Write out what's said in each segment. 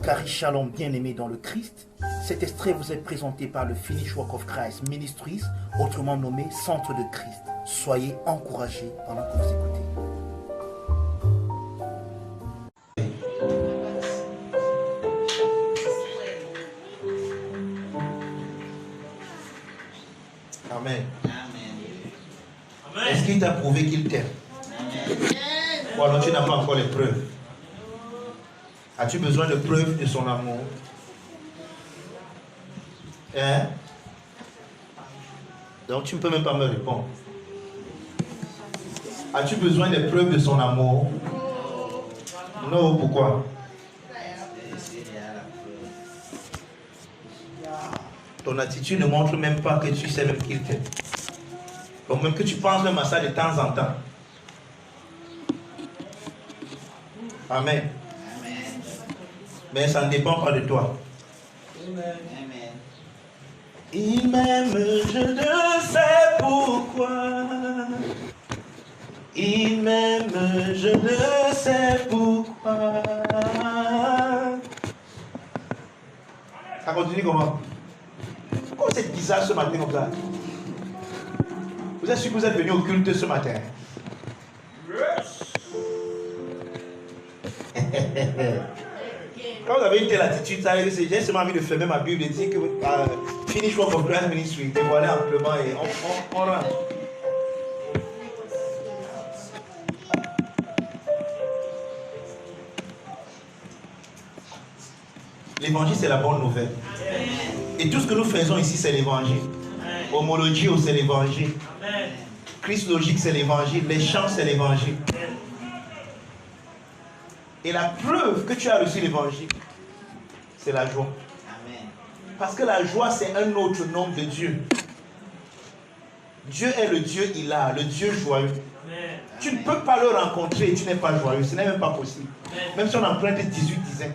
Cari Shalom, bien-aimés dans le Christ, cet extrait vous est présenté par le Finish Work of Christ Ministries, autrement nommé Centre de Christ. Soyez encouragés pendant que vous écoutez. Amen. Est-ce qu'il t'a prouvé qu'il t'aime? Ou alors tu n'as pas encore les preuves? As-tu besoin de preuves de son amour? Hein? Donc tu ne peux même pas me répondre. As-tu besoin des preuves de son amour? Non, pourquoi? Ton attitude ne montre même pas que tu sais même qu'il t'aime. Donc même que tu penses même à ça de temps en temps. Amen. Mais ça ne dépend pas de toi. Amen. Il m'aime, je ne sais pourquoi. Il m'aime, je ne sais pourquoi. Ça continue comment? Pourquoi c'est bizarre ce matin comme ça? Vous êtes sûr que vous êtes venu au culte ce matin? Quand vous avez une telle attitude, ça veut dire que j'ai seulement envie de fermer ma Bible et dire que Finish Work of Christ Ministry, dévoilé amplement et on rentre. L'évangile, c'est la bonne nouvelle. Et tout ce que nous faisons ici, c'est l'évangile. Homologie, c'est l'évangile. Christologique, c'est l'évangile. Les chants, c'est l'évangile. Et la preuve que tu as reçu l'évangile, c'est la joie. Parce que la joie, c'est un autre nom de Dieu. Dieu est le Dieu Ilah, le Dieu joyeux. Tu ne peux pas le rencontrer et tu n'es pas joyeux. Ce n'est même pas possible. Même si on emprunte 18 dizaines.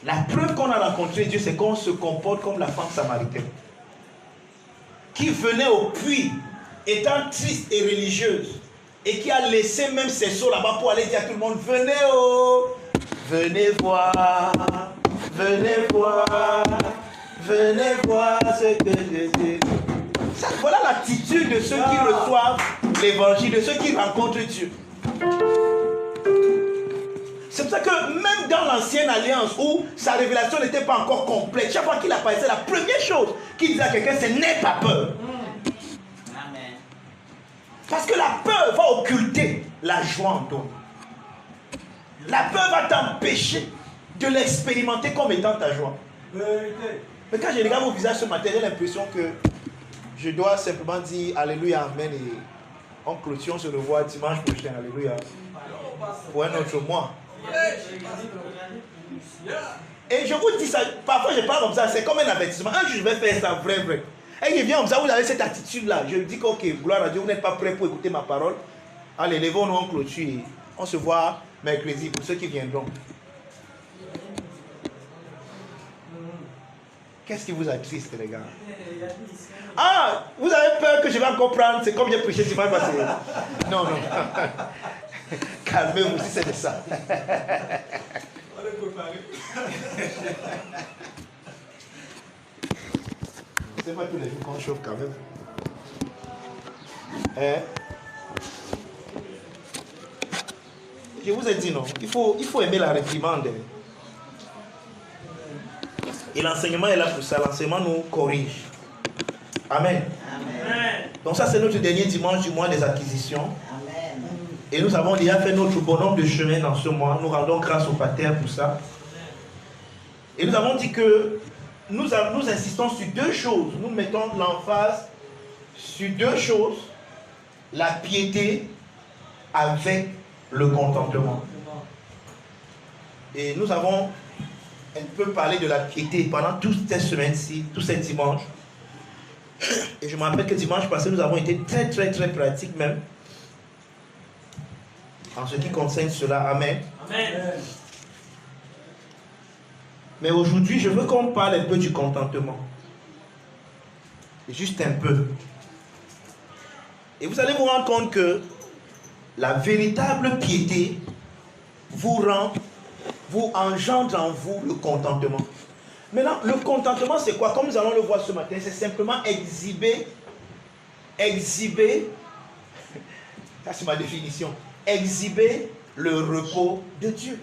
La preuve qu'on a rencontré Dieu, c'est qu'on se comporte comme la femme samaritaine. Qui venait au puits, étant triste et religieuse. Et qui a laissé même ses seaux là-bas pour aller dire à tout le monde, venez oh, venez voir ce que je dis. Voilà l'attitude de ceux qui reçoivent l'évangile, de ceux qui rencontrent Dieu. C'est pour ça que même dans l'ancienne alliance où sa révélation n'était pas encore complète, chaque fois qu'il apparaissait, la première chose qu'il disait à quelqu'un, c'est n'aie pas peur. Parce que la peur va occulter la joie en toi. La peur va t'empêcher de l'expérimenter comme étant ta joie. Mais quand je regarde vos visages ce matin, j'ai l'impression que je dois simplement dire Alléluia, Amen. Et en clôture, on se revoit dimanche prochain. Alléluia. Pour un autre mois. Et je vous dis ça, parfois je parle comme ça, c'est comme un avertissement. Un jour je vais faire ça vrai. Et il vient comme ça, vous avez cette attitude-là. Je dis que, ok, gloire à Dieu, vous n'êtes pas prêts pour écouter ma parole. Allez, levons-nous en clôture. On se voit mercredi pour ceux qui viendront. Qu'est-ce qui vous attriste, les gars? Ah, vous avez peur que je vais encore prendre, c'est comme j'ai prêché dimanche passé. Non. Calmez-vous si c'est de ça. C'est pas tous les jours qu'on chauffe quand même. Je vous ai dit non, il faut aimer la réprimande. Et l'enseignement est là pour ça, l'enseignement nous corrige. Amen. Donc ça c'est notre dernier dimanche du mois des acquisitions. Et nous avons déjà fait notre bonhomme de chemin dans ce mois. Nous rendons grâce au Pater pour ça. Et nous avons dit que nous insistons sur deux choses. Nous mettons l'emphase sur deux choses. La piété avec le contentement. Et nous avons un peu parlé de la piété pendant toute cette semaine-ci, tous ces dimanches. Et je me rappelle que dimanche passé, nous avons été très pratiques même. En ce qui concerne cela, Amen. Mais aujourd'hui, je veux qu'on parle un peu du contentement. Juste un peu. Et vous allez vous rendre compte que la véritable piété vous engendre en vous le contentement. Maintenant, le contentement, c'est quoi? Comme nous allons le voir ce matin, c'est simplement exhiber, ça c'est ma définition, exhiber le repos de Dieu.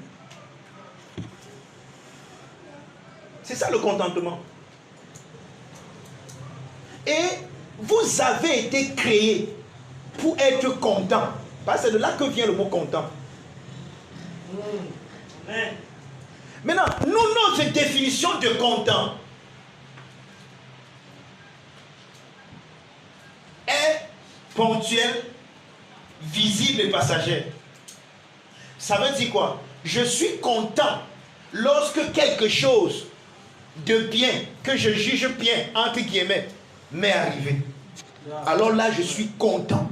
C'est ça le contentement. Et vous avez été créé pour être content. Parce que c'est de là que vient le mot content. Maintenant, nous, notre définition de content est ponctuelle, visible et passagère. Ça veut dire quoi? Je suis content lorsque quelque chose de bien, que je juge bien, entre guillemets, m'est arrivé. Alors là, je suis content.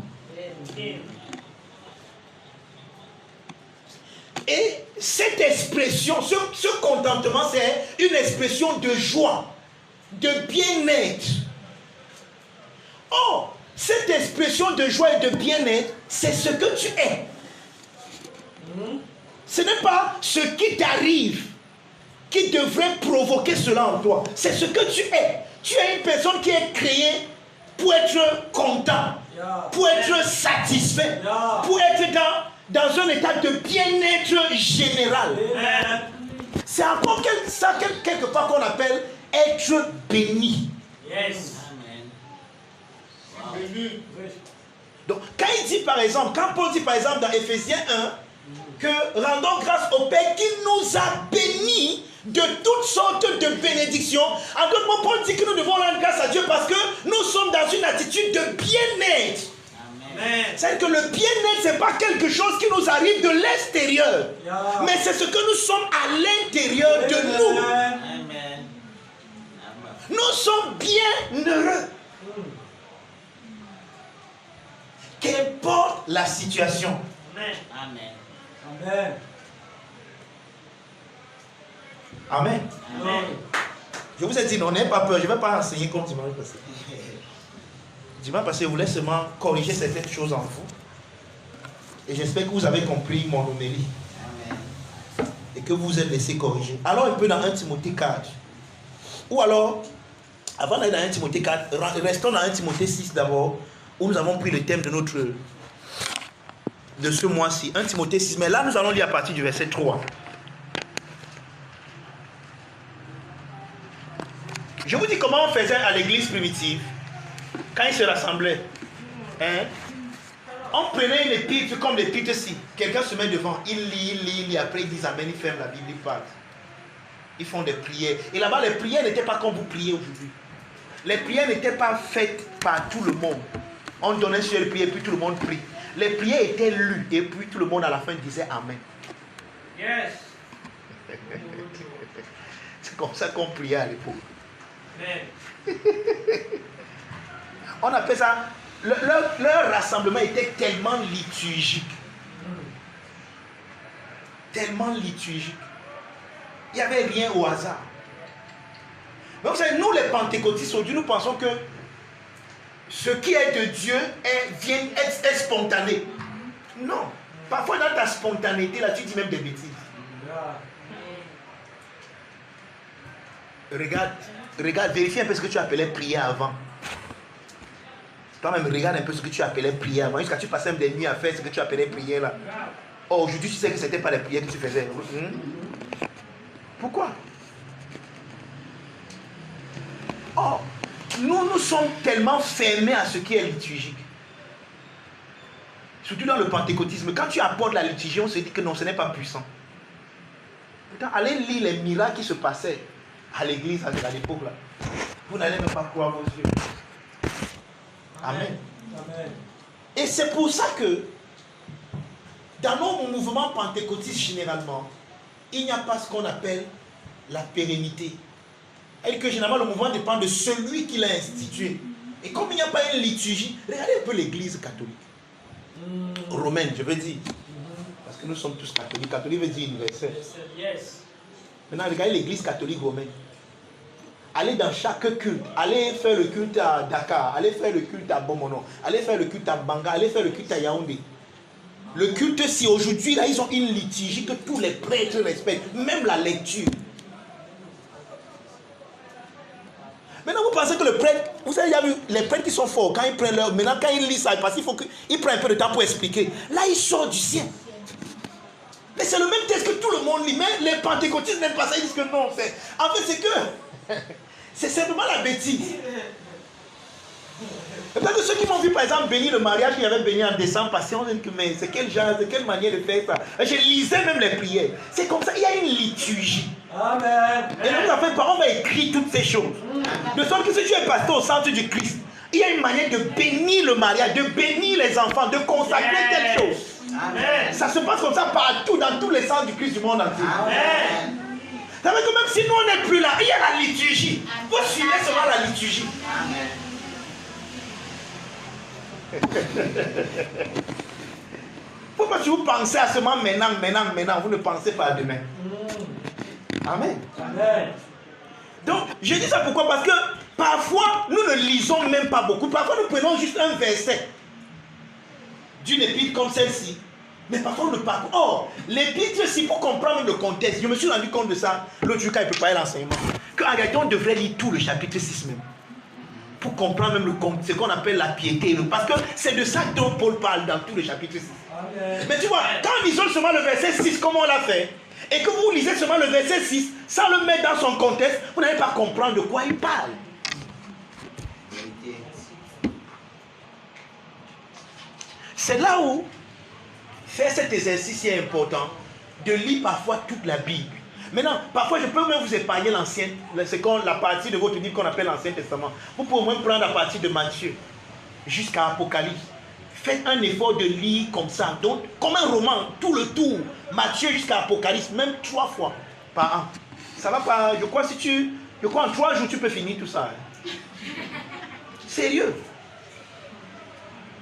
Et cette expression, ce contentement, c'est une expression de joie, de bien-être. Or, cette expression de joie et de bien-être, c'est ce que tu es. Ce n'est pas ce qui t'arrive qui devrait provoquer cela en toi. C'est ce que tu es. Tu es une personne qui est créée pour être content, pour être satisfait, pour être dans un état de bien-être général. C'est encore ça quelque part qu'on appelle être béni. Yes. Amen. Donc, quand il dit par exemple, quand Paul dit par exemple dans Éphésiens 1, que rendons grâce au Père qui nous a bénis de toutes sortes de bénédictions. En d'autres mots, Paul dit que nous devons rendre grâce à Dieu parce que nous sommes dans une attitude de bien-être. C'est que le bien-être, ce n'est pas quelque chose qui nous arrive de l'extérieur, mais c'est ce que nous sommes à l'intérieur de nous. Amen. Nous sommes bien heureux. Qu'importe la situation. Amen. Amen. Amen. Amen. Je vous ai dit, non, n'ayez pas peur, je ne vais pas enseigner comme dimanche passé. Dimanche passé, je voulais seulement corriger certaines choses en vous. Et j'espère que vous avez compris mon homélie. Amen. Et que vous vous êtes laissé corriger. Allons un peu dans 1 Timothée 4. Ou alors, avant d'aller dans 1 Timothée 4, restons dans 1 Timothée 6 d'abord, où nous avons pris le thème de ce mois-ci. 1 Timothée 6. Mais là, nous allons lire à partir du verset 3. Je vous dis comment on faisait à l'église primitive. Quand ils se rassemblaient, on prenait une épître comme l'épître-ci. Quelqu'un se met devant, il lit, après ils disent Amen, ils ferment la Bible, ils parlent. Ils font des prières. Et là-bas, les prières n'étaient pas comme vous priez aujourd'hui. Les prières n'étaient pas faites par tout le monde. On donnait sur les prières, puis tout le monde prie. Les prières étaient lues, et puis tout le monde à la fin disait Amen. Yes. C'est comme ça qu'on priait à l'époque. Amen. On appelle ça, leur rassemblement était tellement liturgique. Tellement liturgique. Il n'y avait rien au hasard. Mais vous savez, nous les pentecôtistes aujourd'hui, nous pensons que ce qui est de Dieu est spontané. Non. Parfois dans ta spontanéité, là, tu dis même des bêtises. Regarde, vérifie un peu ce que tu appelais prier avant. Toi-même, regarde un peu ce que tu appelais prier avant. Jusqu'à tu passais même des nuits à faire ce que tu appelais prier là. Oh, aujourd'hui, tu sais que ce n'était pas les prières que tu faisais. Pourquoi? Oh, nous sommes tellement fermés à ce qui est liturgique. Surtout dans le pentecôtisme. Quand tu apportes la liturgie, on se dit que non, ce n'est pas puissant. Pourtant, allez lire les miracles qui se passaient à l'église à l'époque là. Vous n'allez même pas croire vos yeux. Amen. Amen. Et c'est pour ça que dans nos mouvements pentecôtistes généralement, il n'y a pas ce qu'on appelle la pérennité. Et que généralement le mouvement dépend de celui qui l'a institué. Et comme il n'y a pas une liturgie, regardez un peu l'église catholique. Romaine, je veux dire. Parce que nous sommes tous catholiques. Catholique veut dire universel. Yes. Maintenant, regardez l'église catholique romaine. allez dans chaque culte, allez faire le culte à Dakar, allez faire le culte à Bomono, allez faire le culte à Banga, allez faire le culte à Yaoundé. Le culte, si aujourd'hui, là, ils ont une liturgie que tous les prêtres respectent, même la lecture. Maintenant, vous pensez que le prêtre, vous avez déjà vu, les prêtres qui sont forts, quand ils prennent leur... Maintenant, quand ils lisent ça, parce qu'il faut qu'ils prennent un peu de temps pour expliquer. Là, ils sortent du ciel. Mais c'est le même texte que tout le monde lit. Mais les pentecôtistes n'aiment pas ça, ils disent que non. En fait, c'est que... c'est simplement la bêtise. Peut-être que ceux qui m'ont vu, par exemple, bénir le mariage qu'il avait béni en décembre passé, on dit que mais c'est quel genre, c'est quelle manière de faire ça. Je lisais même les prières. C'est comme ça, il y a une liturgie. Amen. Et nous, on va écrire toutes ces choses. De sorte que si tu es pasteur au centre du Christ, il y a une manière de bénir le mariage, de bénir les enfants, de consacrer telle chose. Amen. Ça se passe comme ça partout, dans tous les centres du Christ du monde entier. Amen. Ça veut dire que même si nous on n'est plus là, il y a la liturgie. Vous suivez seulement la liturgie. Amen. Pourquoi si vous pensez à seulement maintenant, vous ne pensez pas à demain. Amen. Amen. Donc, je dis ça pourquoi? Parce que parfois, nous ne lisons même pas beaucoup. Parfois, nous prenons juste un verset d'une épître comme celle-ci. Mais parfois, on ne parle pas. Or, l'épître, si pour comprendre le contexte, je me suis rendu compte de ça l'autre jour quand il préparait l'enseignement. Qu'en réalité, on devrait lire tout le chapitre 6 même. Pour comprendre même ce qu'on appelle la piété. Parce que c'est de ça dont Paul parle dans tout le chapitre 6. Amen. Mais tu vois, quand nous lisons seulement le verset 6, comme on l'a fait, et que vous lisez seulement le verset 6, sans le mettre dans son contexte, vous n'allez pas comprendre de quoi il parle. C'est là où faire cet exercice est important, de lire parfois toute la Bible. Maintenant, parfois je peux même vous épargner l'ancien, c'est la partie de votre Bible qu'on appelle l'Ancien Testament. Vous pouvez au moins prendre la partie de Matthieu jusqu'à Apocalypse. Faites un effort de lire comme ça, donc comme un roman, tout le tour, Matthieu jusqu'à Apocalypse, même 3 fois par an. Ça va pas, je crois en 3 jours tu peux finir tout ça. Sérieux.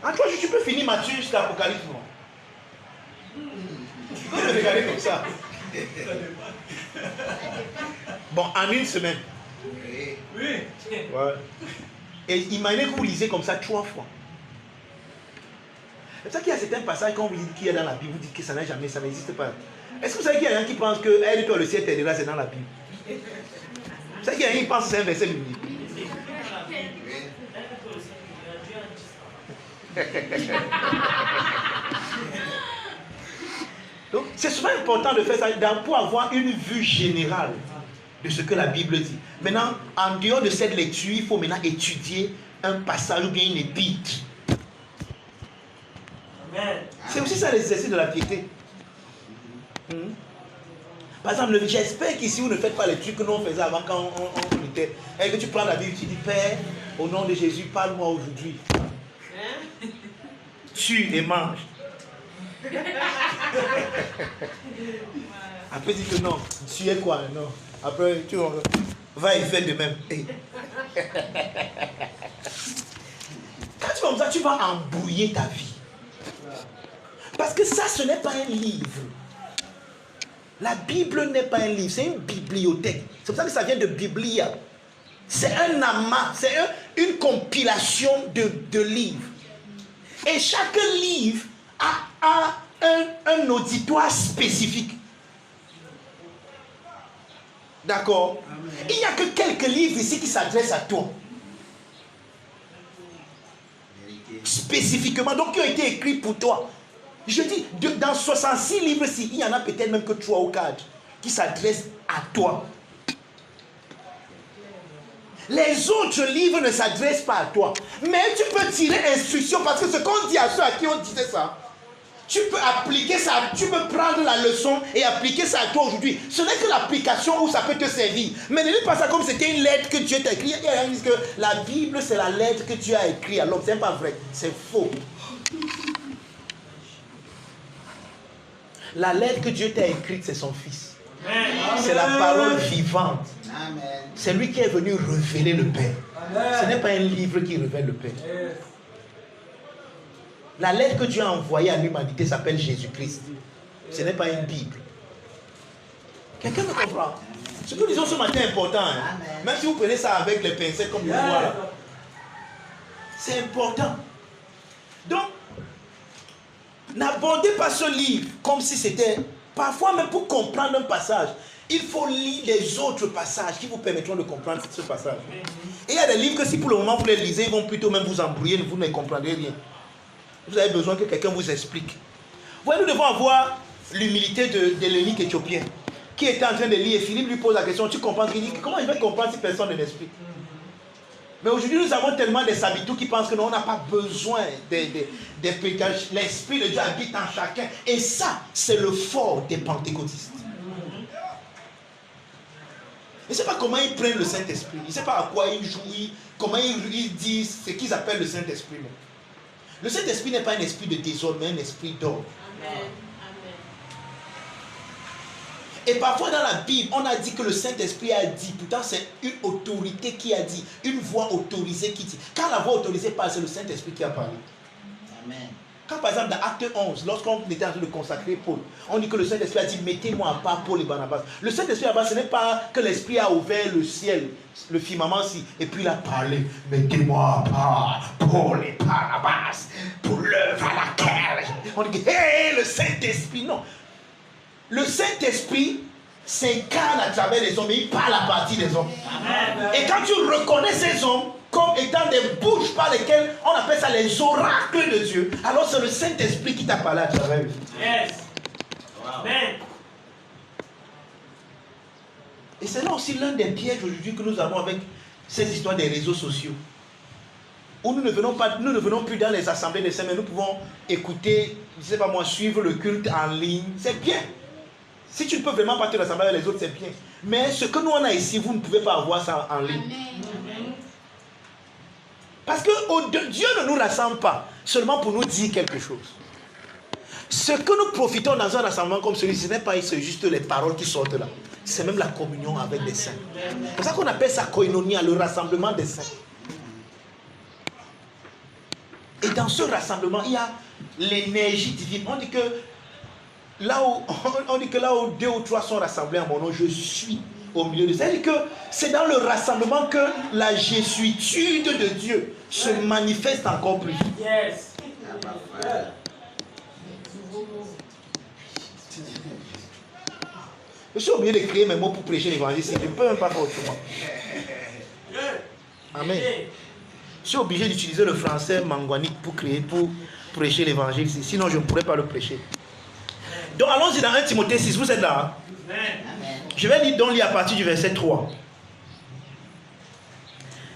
En 3 jours tu peux finir Matthieu jusqu'à Apocalypse. Vous me regardez comme ça. Bon, en une semaine. Oui. Ouais. Et imaginez que vous lisez comme ça 3 fois. C'est ça qu'il y a certains passages quand vous dites qu'il y a dans la Bible, vous dites que ça n'existe pas. Est-ce que vous savez qu'il y a des gens qui pensent que elle, toi, le ciel t'aidera, c'est dans la Bible? Vous savez qu'il y a des gens qui pensent que c'est un verset biblique. Donc, c'est souvent important de faire ça pour avoir une vue générale de ce que la Bible dit. Maintenant, en dehors de cette lecture, il faut maintenant étudier un passage ou bien une épître. C'est aussi ça l'exercice de la piété. Par exemple, j'espère qu'ici vous ne faites pas les trucs que nous on faisait avant quand on était. Et que tu prends la Bible, tu dis Père, au nom de Jésus, parle-moi aujourd'hui. Tue et mange. Après, dis que non, tu es quoi? Non. Après, tu vas et fais de même. Quand tu vas comme ça, tu vas embrouiller ta vie. Parce que ça, ce n'est pas un livre. La Bible n'est pas un livre, c'est une bibliothèque. C'est pour ça que ça vient de Biblia. C'est un amas, c'est une compilation de livres. Et chaque livre a un auditoire spécifique. D'accord? Il n'y a que quelques livres ici qui s'adressent à toi. Spécifiquement, donc qui ont été écrits pour toi. Je dis, dans 66 livres-ci, il y en a peut-être même que 3 ou 4 qui s'adressent à toi. Les autres livres ne s'adressent pas à toi. Mais tu peux tirer instruction parce que ce qu'on dit à ceux à qui on disait ça, tu peux appliquer ça, tu peux prendre la leçon et appliquer ça à toi aujourd'hui. Ce n'est que l'application où ça peut te servir. Mais ne dis pas ça comme c'était une lettre que Dieu t'a écrite. Il y a rien qui dit que la Bible c'est la lettre que Dieu a écrite à l'homme. Ce n'est pas vrai, c'est faux. La lettre que Dieu t'a écrite, c'est son Fils. C'est la parole vivante. C'est lui qui est venu révéler le Père. Ce n'est pas un livre qui révèle le Père. La lettre que Dieu a envoyée à l'humanité s'appelle Jésus-Christ. Ce n'est pas une Bible. Quelqu'un me comprend? Ce que nous disons ce matin est important. Hein. Même si vous prenez ça avec les pincettes comme je vois là. C'est important. Donc, n'abordez pas ce livre comme si c'était... Parfois même pour comprendre un passage, il faut lire les autres passages qui vous permettront de comprendre ce passage. Et il y a des livres que si pour le moment vous les lisez, ils vont plutôt même vous embrouiller, vous ne comprendrez rien. Vous avez besoin que quelqu'un vous explique. Vous voyez, nous devons avoir l'humilité de l'eunuque éthiopien qui était en train de lire et Philippe lui pose la question, tu comprends? Il dit, comment il va comprendre si personne ne l'explique? Mais aujourd'hui, nous avons tellement des sabitou qui pensent que non, on n'a pas besoin des pécages. L'Esprit de Dieu habite en chacun. Et ça, c'est le fort des pentecôtistes. Il ne sait pas comment ils prennent le Saint-Esprit. Il ne sait pas à quoi ils jouent, comment ils disent ce qu'ils appellent le Saint-Esprit. Le Saint-Esprit n'est pas un esprit de désordre, mais un esprit d'ordre. Et parfois dans la Bible, on a dit que le Saint-Esprit a dit, pourtant c'est une autorité qui a dit, une voix autorisée qui dit. Quand la voix autorisée parle, c'est le Saint-Esprit qui a parlé. Amen. Quand par exemple dans Acte 11, lorsqu'on était en train de consacrer Paul, on dit que le Saint-Esprit a dit, mettez-moi à part Paul et Barnabas. Le Saint-Esprit à part, ce n'est pas que l'Esprit a ouvert le ciel, le firmament si, et puis il a parlé, mettez-moi à part Paul et Barnabas pour l'œuvre à laquelle. On dit, hé, le Saint-Esprit, non. Le Saint-Esprit s'incarne à travers les hommes et il parle à partir des hommes. Amen. Et quand tu reconnais ces hommes comme étant des bouches par lesquelles on appelle ça les oracles de Dieu, alors c'est le Saint-Esprit qui t'a parlé à travers eux. Yes. Amen. Et c'est là aussi l'un des pièges aujourd'hui que nous avons avec cette histoire des réseaux sociaux. Où nous ne venons plus dans les assemblées des saints, mais nous pouvons écouter, je ne sais pas moi, suivre le culte en ligne. C'est bien. Si tu ne peux vraiment pas te rassembler avec les autres, c'est bien. Mais ce que nous on a ici, vous ne pouvez pas avoir ça en ligne. Amen. Parce que Dieu ne nous rassemble pas seulement pour nous dire quelque chose. Ce que nous profitons dans un rassemblement comme celui-ci, ce n'est pas juste les paroles qui sortent là. C'est même la communion avec les saints. C'est pour ça qu'on appelle ça koinonia, le rassemblement des saints. Et dans ce rassemblement, il y a l'énergie divine. On dit que là où 2 ou 3 sont rassemblés en mon nom, je suis au milieu de ça. C'est-à-dire que c'est dans le rassemblement que la jésuitude de Dieu se manifeste encore plus. Yes. Je suis obligé de créer mes mots pour prêcher l'évangile. Je ne peux même pas faire autrement. Amen. Je suis obligé d'utiliser le français mangouanique pour prêcher l'évangile. Sinon, je ne pourrais pas le prêcher. Donc, allons-y dans 1 Timothée 6. Vous êtes là? Hein? Je vais lire à partir du verset 3.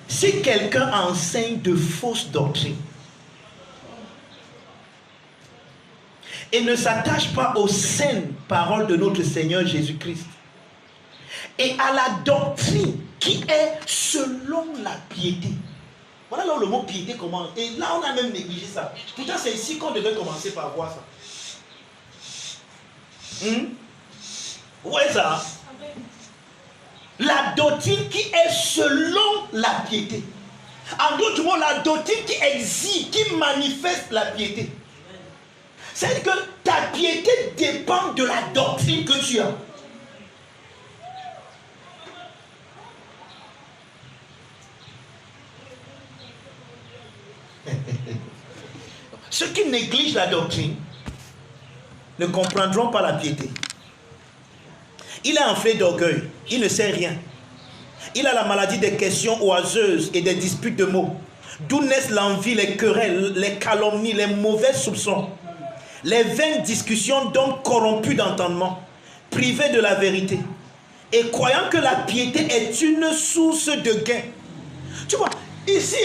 Si quelqu'un enseigne de fausses doctrines et ne s'attache pas aux saines paroles de notre Seigneur Jésus-Christ et à la doctrine qui est selon la piété. Voilà là où le mot piété commence. Et là, on a même négligé ça. Pourtant, c'est ici qu'on devait commencer par voir ça. Où est ça? La doctrine qui est selon la piété. En d'autres mots, la doctrine qui existe, qui manifeste la piété. C'est-à-dire que ta piété dépend de la doctrine que tu as. Ceux qui négligent la doctrine ne comprendront pas la piété. Il est enflé d'orgueil, il ne sait rien. Il a la maladie des questions oiseuses et des disputes de mots, d'où naissent l'envie, les querelles, les calomnies, les mauvais soupçons, les vaines discussions d'hommes corrompus d'entendement, privés de la vérité, et croyant que la piété est une source de gain. Tu vois, ici,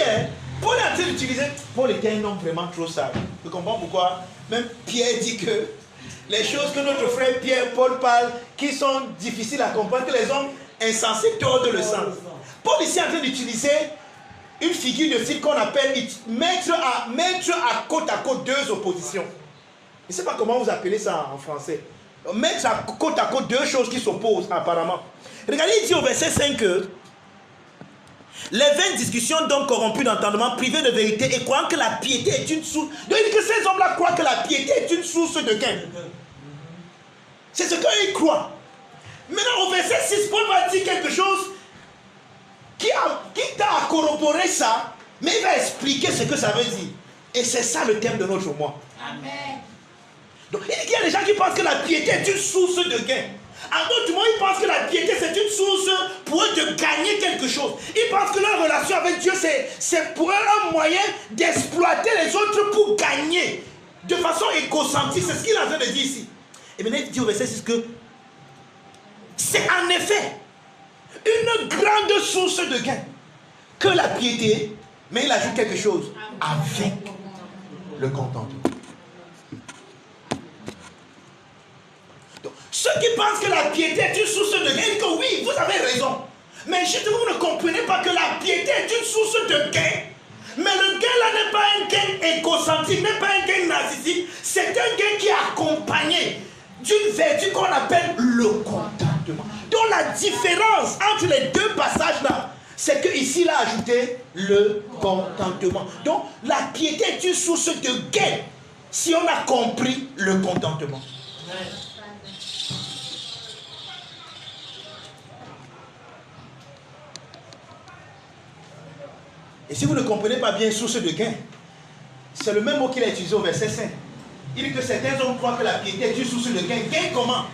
Paul est en train d'utiliser. Paul était un homme vraiment trop sage. Tu comprends pourquoi? Même Pierre dit que les choses que notre frère Paul parle, qui sont difficiles à comprendre, que les hommes insensés tordent le sens. Paul ici est en train d'utiliser une figure de style qu'on appelle mettre à côte 2 oppositions. Je ne sais pas comment vous appelez ça en français. Mettre à côte 2 choses qui s'opposent apparemment. Regardez, il dit au verset 5 que les vaines discussions d'hommes corrompus d'entendement, privés de vérité et croyant que la piété est une source. Donc il dit que ces hommes-là croient que la piété est une source de gain. C'est ce qu'ils croient. Maintenant, au verset 6, Paul va dire quelque chose qui t'a à corroborer ça, mais il va expliquer ce que ça veut dire. Et c'est ça le thème de notre mois. Amen. Donc, il dit qu'il y a des gens qui pensent que la piété est une source de gain. En d'autres mots, ils pensent que la piété c'est une source pour eux de gagner quelque chose. Ils pensent que leur relation avec Dieu c'est pour eux un moyen d'exploiter les autres pour gagner. De façon égocentrique, c'est ce qu'il est en train de dire ici. Et maintenant il dit au verset 6 que c'est en effet une grande source de gain que la piété, mais il ajoute quelque chose, avec le contentement. Donc, ceux qui pensent que la piété est une source de gain, ils disent que oui, vous avez raison. Mais justement, vous ne comprenez pas que la piété est une source de gain. Mais le gain là n'est pas un gain égocentrique, n'est pas un gain narcissique. C'est un gain qui est accompagné d'une vertu qu'on appelle le contentement. Donc la différence entre les deux passages là, c'est qu'ici il a ajouté le contentement. Donc la piété est une source de gain si on a compris le contentement. Et si vous ne comprenez pas bien source de gain, c'est le même mot qu'il a utilisé au verset 5. Il dit que certains hommes croient que la piété est une source de gain. Gain comment?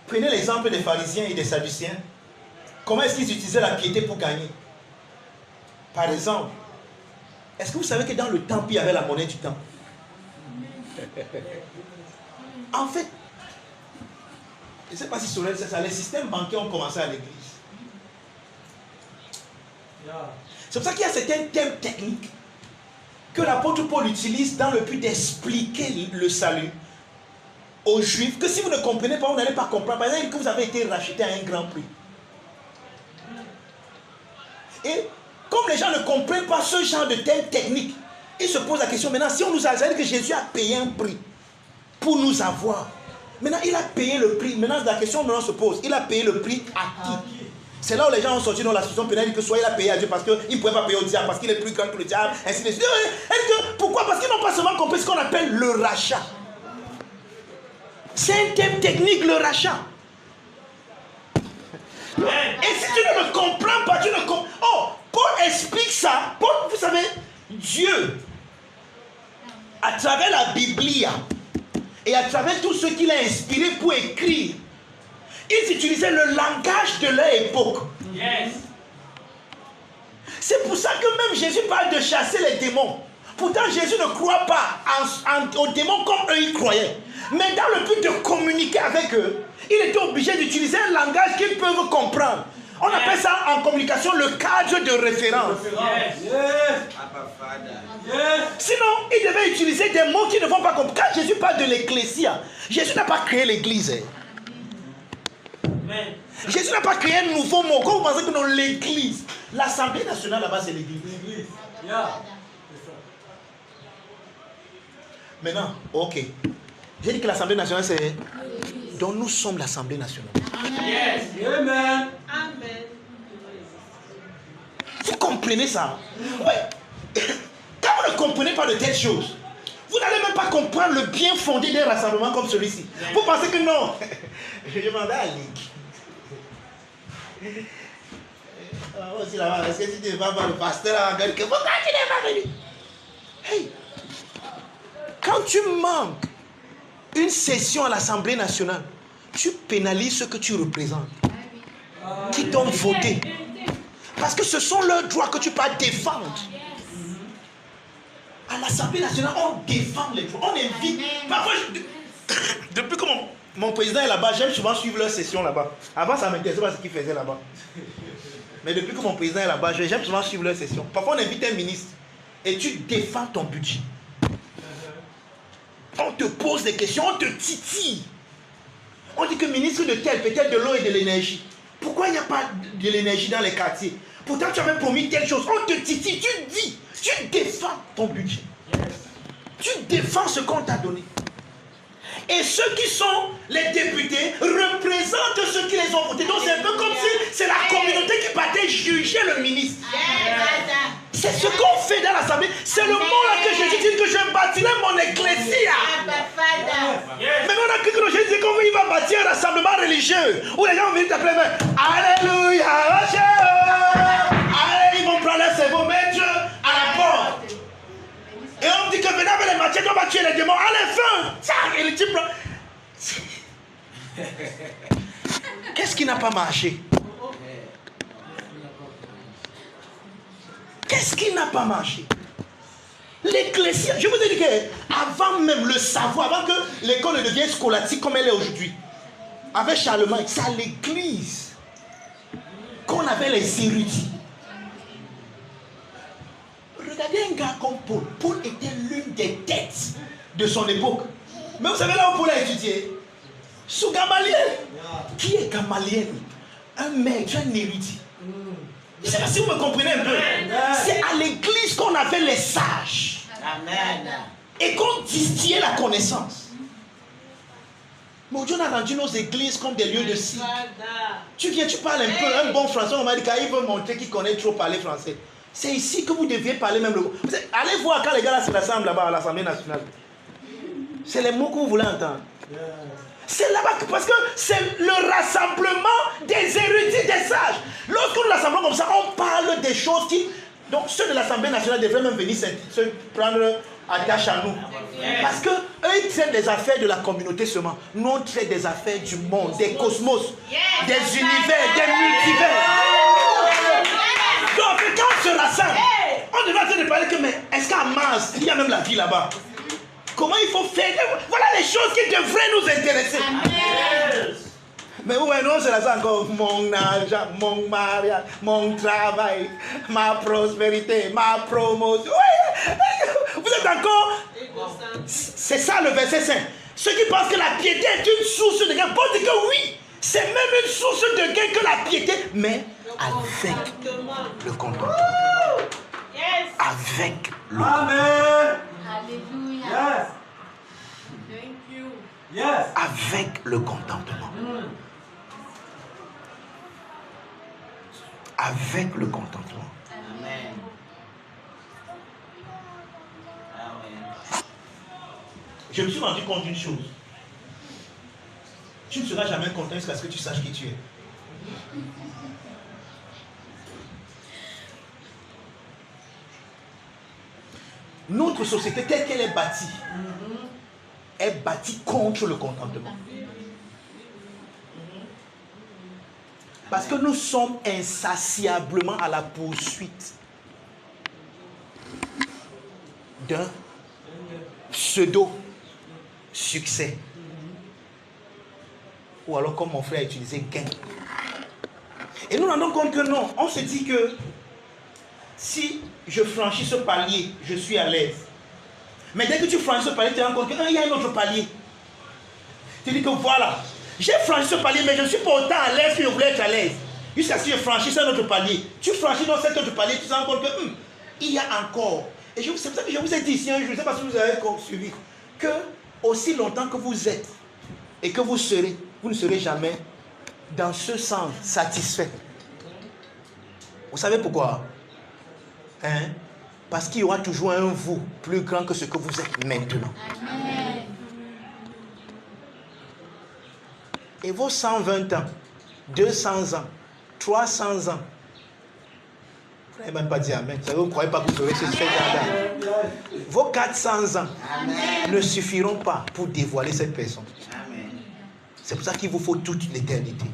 Prenez l'exemple des pharisiens et des sadducéens. Comment est-ce qu'ils utilisaient la piété pour gagner? Par exemple, est-ce que vous savez que dans le temple, il y avait la monnaie du temps? En fait, je ne sais pas si c'est ça, les systèmes bancaires ont commencé à l'église. C'est pour ça qu'il y a certains thèmes techniques que l'apôtre Paul utilise dans le but d'expliquer le salut aux Juifs, que si vous ne comprenez pas, vous n'allez pas comprendre. Par exemple, que vous avez été racheté à un grand prix. Et comme les gens ne comprennent pas ce genre de thème technique, ils se posent la question maintenant, si on nous a dit que Jésus a payé un prix pour nous avoir, maintenant il a payé le prix, maintenant la question maintenant se pose, il a payé le prix à qui? C'est là où les gens ont sorti dans la situation pénale que soit il a payé à Dieu parce qu'il ne pouvait pas payer au diable, parce qu'il est plus grand que le diable, ainsi de suite. Pourquoi? Parce qu'ils n'ont pas seulement compris ce qu'on appelle le rachat. C'est un thème technique, le rachat. Et si tu ne le comprends pas, tu ne comprends. Oh, Paul explique ça. Paul, vous savez, Dieu, à travers la Biblia et à travers tout ce qu'il a inspiré pour écrire, ils utilisaient le langage de leur époque. Yes. C'est pour ça que même Jésus parle de chasser les démons. Pourtant, Jésus ne croit pas aux démons comme eux ils croyaient. Mais dans le but de communiquer avec eux, il était obligé d'utiliser un langage qu'ils peuvent comprendre. On appelle ça en communication le cadre de référence. Yes. Yes. Sinon, il devait utiliser des mots qui ne vont pas comprendre. Quand Jésus parle de l'ecclésia, Jésus n'a pas créé l'église. Jésus n'a pas créé un nouveau mot. Quand vous pensez que dans l'église, l'Assemblée nationale là-bas c'est l'église. Maintenant, ok. J'ai dit que l'Assemblée nationale c'est... Donc nous sommes l'Assemblée nationale. Yes. Amen. Amen. Vous comprenez ça? Ouais. Quand vous ne comprenez pas de telles choses, vous n'allez même pas comprendre le bien fondé d'un rassemblement comme celui-ci. Vous pensez que non. Je demandais à Ligue. Aussi là-bas, est-ce que tu ne vas pas voir le pasteur en gueule que pourquoi tu n'es pas venu? Hey, quand tu manques une session à l'Assemblée nationale, tu pénalises ce que tu représentes, qui t'ont voté. Parce que ce sont leurs droits que tu peux défendre. À l'Assemblée nationale, on défend les droits, on invite. Parfois, depuis que mon président est là-bas, j'aime souvent suivre leur session là-bas. Avant, ça ne m'intéressait pas ce qu'il faisait là-bas. Mais depuis que mon président est là-bas, j'aime souvent suivre leur session. Parfois, on invite un ministre et tu défends ton budget. On te pose des questions, on te titille. On dit que ministre de tel, peut-être de l'eau et de l'énergie. Pourquoi il n'y a pas de l'énergie dans les quartiers? Pourtant, tu avais promis telle chose. On te titille, tu dis, tu défends ton budget. Tu défends ce qu'on t'a donné. Et ceux qui sont les députés représentent ceux qui les ont votés. Donc c'est un peu comme si c'est la communauté qui partait juger le ministre. C'est ce qu'on fait dans l'Assemblée. C'est le mot là que Jésus dit que je bâtirai mon ecclésia. Maintenant on a cru que Jésus dit qu'il va bâti un rassemblement religieux où les gens vont venir t'appeler, alléluia, allez, ils vont prendre leur cerveau, mettre à la porte. Et on me dit que venez avec les machettes, on va tuer les démons. Allez, feu! Et le type là. Qu'est-ce qui n'a pas marché? Qu'est-ce qui n'a pas marché? L'ecclésia, je vous ai dit qu'avant même le savoir, avant que l'école ne devienne scolastique comme elle est aujourd'hui, avec Charlemagne, c'est à l'église qu'on avait les érudits. Regardez un gars comme Paul. Paul était l'une des têtes de son époque. Mais vous savez là où Paul a étudié? Sous Gamaliel. Qui est Gamaliel? Un maître, un érudit. Je ne sais pas si vous me comprenez un peu. C'est à l'église qu'on avait les sages. Amen. Et qu'on distillait la connaissance. Mais aujourd'hui, on a rendu nos églises comme des lieux de cirque. Tu viens, tu parles un peu, un bon français, on m'a dit qu'il veut montrer qu'il connaît trop parler français. C'est ici que vous deviez parler même le... Allez voir quand les gars là se rassemblent là-bas à l'Assemblée nationale. C'est les mots que vous voulez entendre. C'est là-bas parce que c'est le rassemblement des érudits, des sages. Lorsque nous rassemblons comme ça, on parle des choses qui... Donc ceux de l'Assemblée nationale devraient même venir se prendre attache à nous. Parce qu'eux, ils traitent des affaires de la communauté seulement. Nous, on traite des affaires du monde, des cosmos, des univers, des multivers. Donc quand on se rassemble, on devrait essayer de parler que, mais est-ce qu'à Mars, il y a même la vie là-bas? Comment il faut faire? Voilà les choses qui devraient nous intéresser. Amen. Mais ouais, non, c'est là encore mon argent, mon mariage, mon travail, ma prospérité, ma promotion. Oui, vous êtes encore. C'est ça le verset 5. Ceux qui pensent que la piété est une source de gain, bon dire que oui, c'est même une source de gain que la piété, mais avec le contentement. Avec le contentement. Amen. Alléluia. Yes. Thank you. Yes. Avec le contentement. Avec le contentement. Amen. Je me suis rendu compte d'une chose. Tu ne seras jamais content jusqu'à ce que tu saches qui tu es. Notre société telle qu'elle est bâtie, est bâtie contre le contentement. Parce que nous sommes insatiablement à la poursuite d'un pseudo-succès. Ou alors, comme mon frère a utilisé, gain. Et nous nous rendons compte que non. On se dit que si je franchis ce palier, je suis à l'aise. Mais dès que tu franchis ce palier, tu te rends compte qu'il y a un autre palier. Tu dis que voilà, j'ai franchi ce palier, mais je ne suis pas autant à l'aise que je voulais être à l'aise. Jusqu'à ce que je franchisse un autre palier. Tu franchis dans cet autre palier, tu te rends compte que il y a encore. Et c'est pour ça que je vous ai dit ici un jour, je ne sais pas si vous avez suivi, que aussi longtemps que vous êtes et que vous serez, vous ne serez jamais dans ce sens satisfait. Vous savez pourquoi? Parce qu'il y aura toujours un vous plus grand que ce que vous êtes maintenant. Amen. Et vos 120 ans, 200 ans, 300 ans, vous n'avez même pas dit Amen. Vous ne croyez pas que vous aurez ce fait. Vos 400 ans ne suffiront pas pour dévoiler cette personne. C'est pour ça qu'il vous faut toute l'éternité.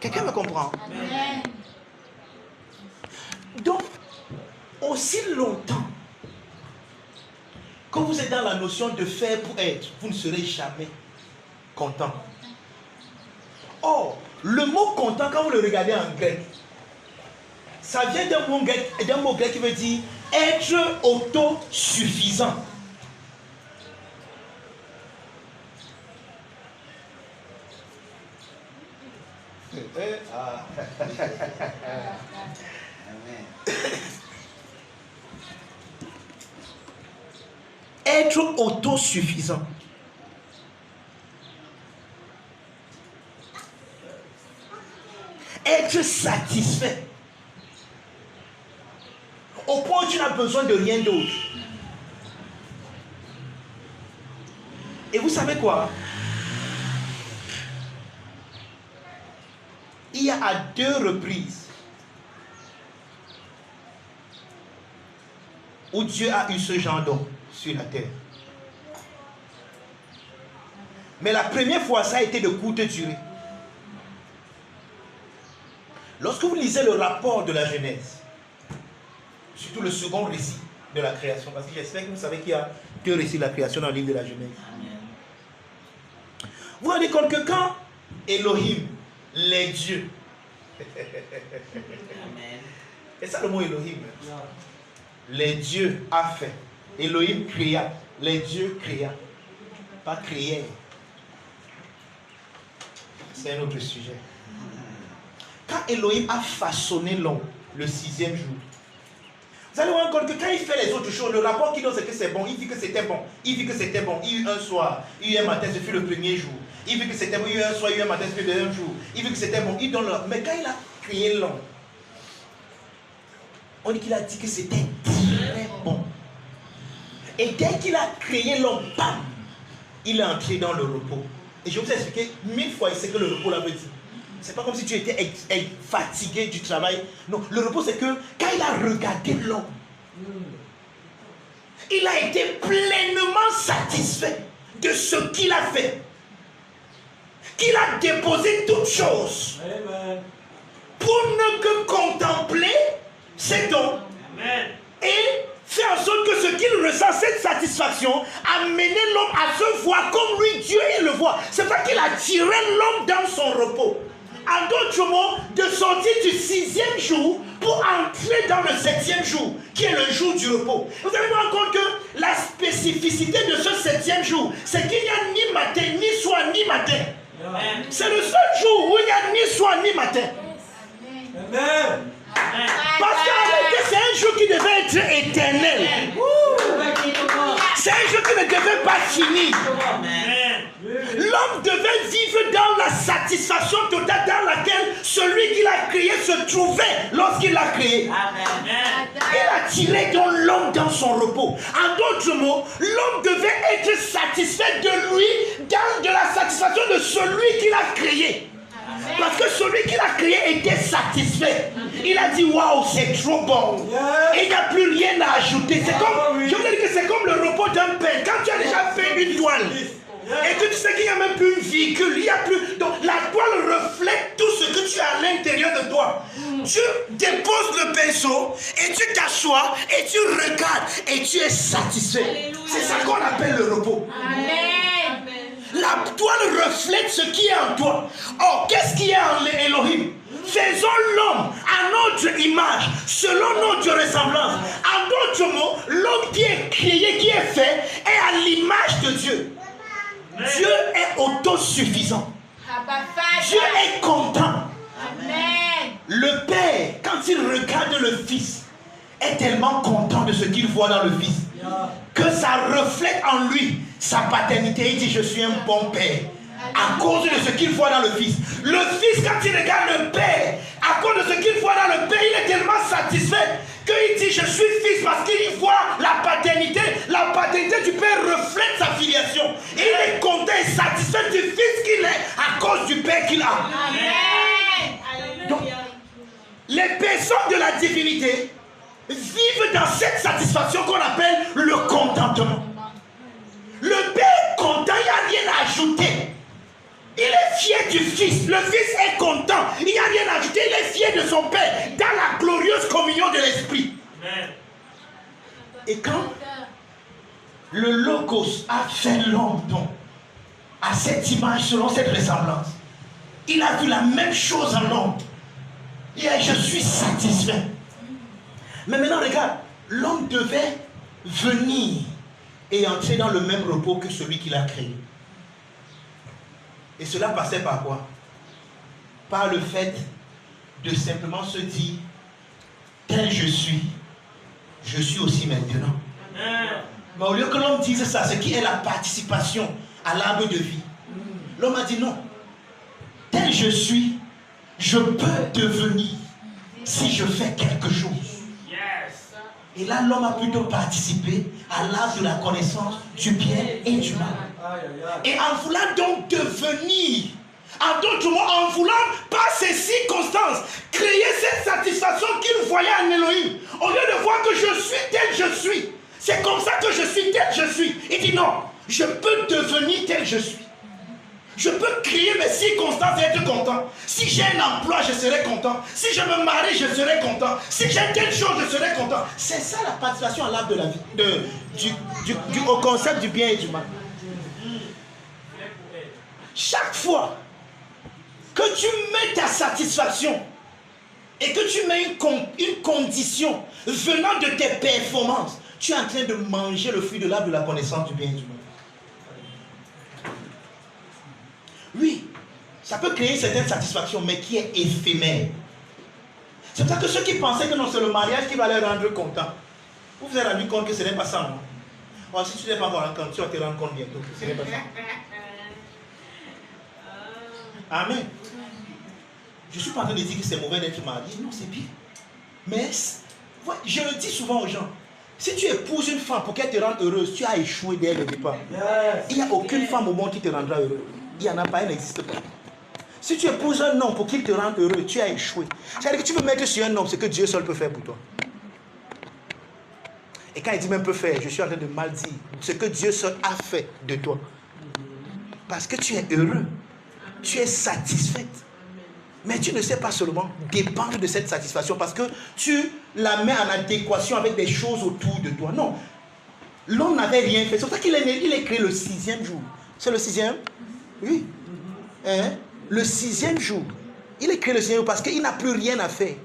Quelqu'un me comprend? Amen. Donc, aussi longtemps que vous êtes dans la notion de faire pour être, vous ne serez jamais content. Or, le mot content, quand vous le regardez en grec, ça vient d'un mot grec qui veut dire être autosuffisant. Être autosuffisant. Être satisfait. Au point où tu n'as besoin de rien d'autre. savez quoi? Il y a à 2 reprises où Dieu a eu ce genre d'homme sur la terre. Mais la première fois, ça a été de courte durée. Lorsque vous lisez le rapport de la Genèse, surtout le second récit de la création, parce que j'espère que vous savez qu'il y a 2 récits de la création dans le livre de la Genèse. Vous vous rendez compte que quand Elohim, les dieux, et ça le mot Elohim, les dieux a fait, Elohim créa, les dieux créa, pas créer. C'est un autre sujet. Quand Elohim a façonné l'homme le 6e jour, vous allez voir encore que quand il fait les autres choses, le rapport qu'il donne c'est que c'est bon, il dit que c'était bon, il dit que c'était bon, il y a eu un soir, il y a eu un matin, ce fut le premier jour, il dit que c'était bon, il y a eu un soir, il y a eu un matin, ce fut le deuxième jour, il dit que c'était bon, il donne le... Mais quand il a créé l'homme, on dit qu'il a dit que c'était très bon. Et dès qu'il a créé l'homme, bam, il est entré dans le repos. Et je vais vous expliquer 1000 fois ce que le repos là veut dire. C'est pas comme si tu étais fatigué du travail. Non, le repos c'est que quand il a regardé l'homme, il a été pleinement satisfait de ce qu'il a fait. Qu'il a déposé toutes choses pour ne que contempler ses dons. Et faire en sorte que ce qu'il ressent, cette satisfaction, a mené l'homme à se voir comme lui, Dieu, il le voit. C'est pas qu'il a tiré l'homme dans son repos. En d'autres mots, de sortir du 6e jour pour entrer dans le 7e jour, qui est le jour du repos. Vous allez vous rendre compte que la spécificité de ce 7e jour, c'est qu'il n'y a ni matin, ni soir, ni matin. C'est le seul jour où il n'y a ni soir, ni matin. Amen. Parce qu'en réalité, c'est un jour qui devait être éternel. C'est un jour qui ne devait pas finir. L'homme devait vivre dans la satisfaction totale dans laquelle celui qui l'a créé se trouvait lorsqu'il l'a créé. Il a tiré donc l'homme dans son repos. En d'autres mots, l'homme devait être satisfait de lui, dans de la satisfaction de celui qui l'a créé. Parce que celui qui l'a créé était satisfait. Il a dit waouh, c'est trop bon. Et il n'y a plus rien à ajouter. C'est comme, je vous dis que c'est comme le repos d'un père. Quand tu as déjà fait une toile et que tu sais qu'il n'y a même plus une virgule, il n'y a plus. Donc la toile reflète tout ce que tu as à l'intérieur de toi. Tu déposes le pinceau et tu t'assois et tu regardes et tu es satisfait. C'est ça qu'on appelle le repos. Amen. La toile reflète ce qui est en toi. Or, qu'est-ce qui est en Elohim? Faisons l'homme à notre image, selon notre ressemblance. En d'autres mots, l'homme qui est créé, qui est fait, est à l'image de Dieu. Dieu est autosuffisant. Dieu est content. Amen. Le Père, quand il regarde le Fils, est tellement content de ce qu'il voit dans le Fils que ça reflète en lui sa paternité. Il dit je suis un bon Père à cause de ce qu'il voit dans le Fils. Le Fils, quand il regarde le Père, à cause de ce qu'il voit dans le Père, il est tellement satisfait qu'il dit je suis fils parce qu'il voit la paternité. La paternité du Père reflète sa filiation. Et il est content et satisfait du Fils qu'il est à cause du Père qu'il a. Amen. Donc, les personnes de la divinité vivent dans cette satisfaction qu'on appelle le contentement. Le Père est content, il n'y a rien à ajouter. Il est fier du Fils. Le Fils est content. Il n'y a rien à ajouter. Il est fier de son Père dans la glorieuse communion de l'Esprit. Et quand le Logos a fait l'homme donc à cette image, selon cette ressemblance, il a vu la même chose en l'homme. Il a dit je suis satisfait. Mais maintenant regarde, l'homme devait venir et entrer dans le même repos que celui qui l'a créé. Et cela passait par quoi? Par le fait de simplement se dire, tel je suis aussi maintenant. Mais au lieu que l'homme dise ça, ce qui est la participation à l'arbre de vie, l'homme a dit non, tel je suis, je peux devenir si je fais quelque chose. Et là, l'homme a plutôt participé à l'arbre de la connaissance du bien et du mal. Et en voulant donc devenir, en d'autres mots, en voulant par ces circonstances créer cette satisfaction qu'il voyait en Elohim, au lieu de voir que je suis tel je suis, c'est comme ça que je suis tel je suis. Il dit non, je peux devenir tel je suis. Je peux créer mes circonstances et être content. Si j'ai un emploi, je serai content. Si je me marie, je serai content. Si j'ai telle chose, je serai content. C'est ça la participation à l'arbre de la vie, au concept du bien et du mal. Chaque fois que tu mets ta satisfaction et que tu mets une condition venant de tes performances, tu es en train de manger le fruit de l'arbre de la connaissance du bien et du mal. Oui, ça peut créer une certaine satisfaction, mais qui est éphémère. C'est pour ça que ceux qui pensaient que non, c'est le mariage qui va les rendre contents, vous vous êtes rendu compte que ce n'est pas ça, non? Bon, si tu n'es pas encore rendu compte, tu vas te rendre compte bientôt. Ce n'est pas ça. Amen. Je ne suis pas en train de dire que c'est mauvais d'être marié. Non, c'est bien. Mais, je le dis souvent aux gens, si tu épouses une femme pour qu'elle te rende heureuse, tu as échoué dès le départ. Il n'y a aucune femme au monde qui te rendra heureux. Il n'y en a pas, elle n'existe pas. Si tu épouses un homme pour qu'il te rende heureux, tu as échoué. C'est-à-dire que tu peux mettre sur un homme ce que Dieu seul peut faire pour toi. Et quand il dit même peut faire, je suis en train de mal dire ce que Dieu seul a fait de toi. Parce que tu es heureux. Tu es satisfaite. Mais tu ne sais pas seulement dépendre de cette satisfaction parce que tu la mets en adéquation avec des choses autour de toi. Non. L'homme n'avait rien fait. C'est pour ça qu'il est créé le 6e jour. C'est le 6e? Oui. Hein? Le 6e jour. Il est créé le 6e jour parce qu'il n'a plus rien à faire.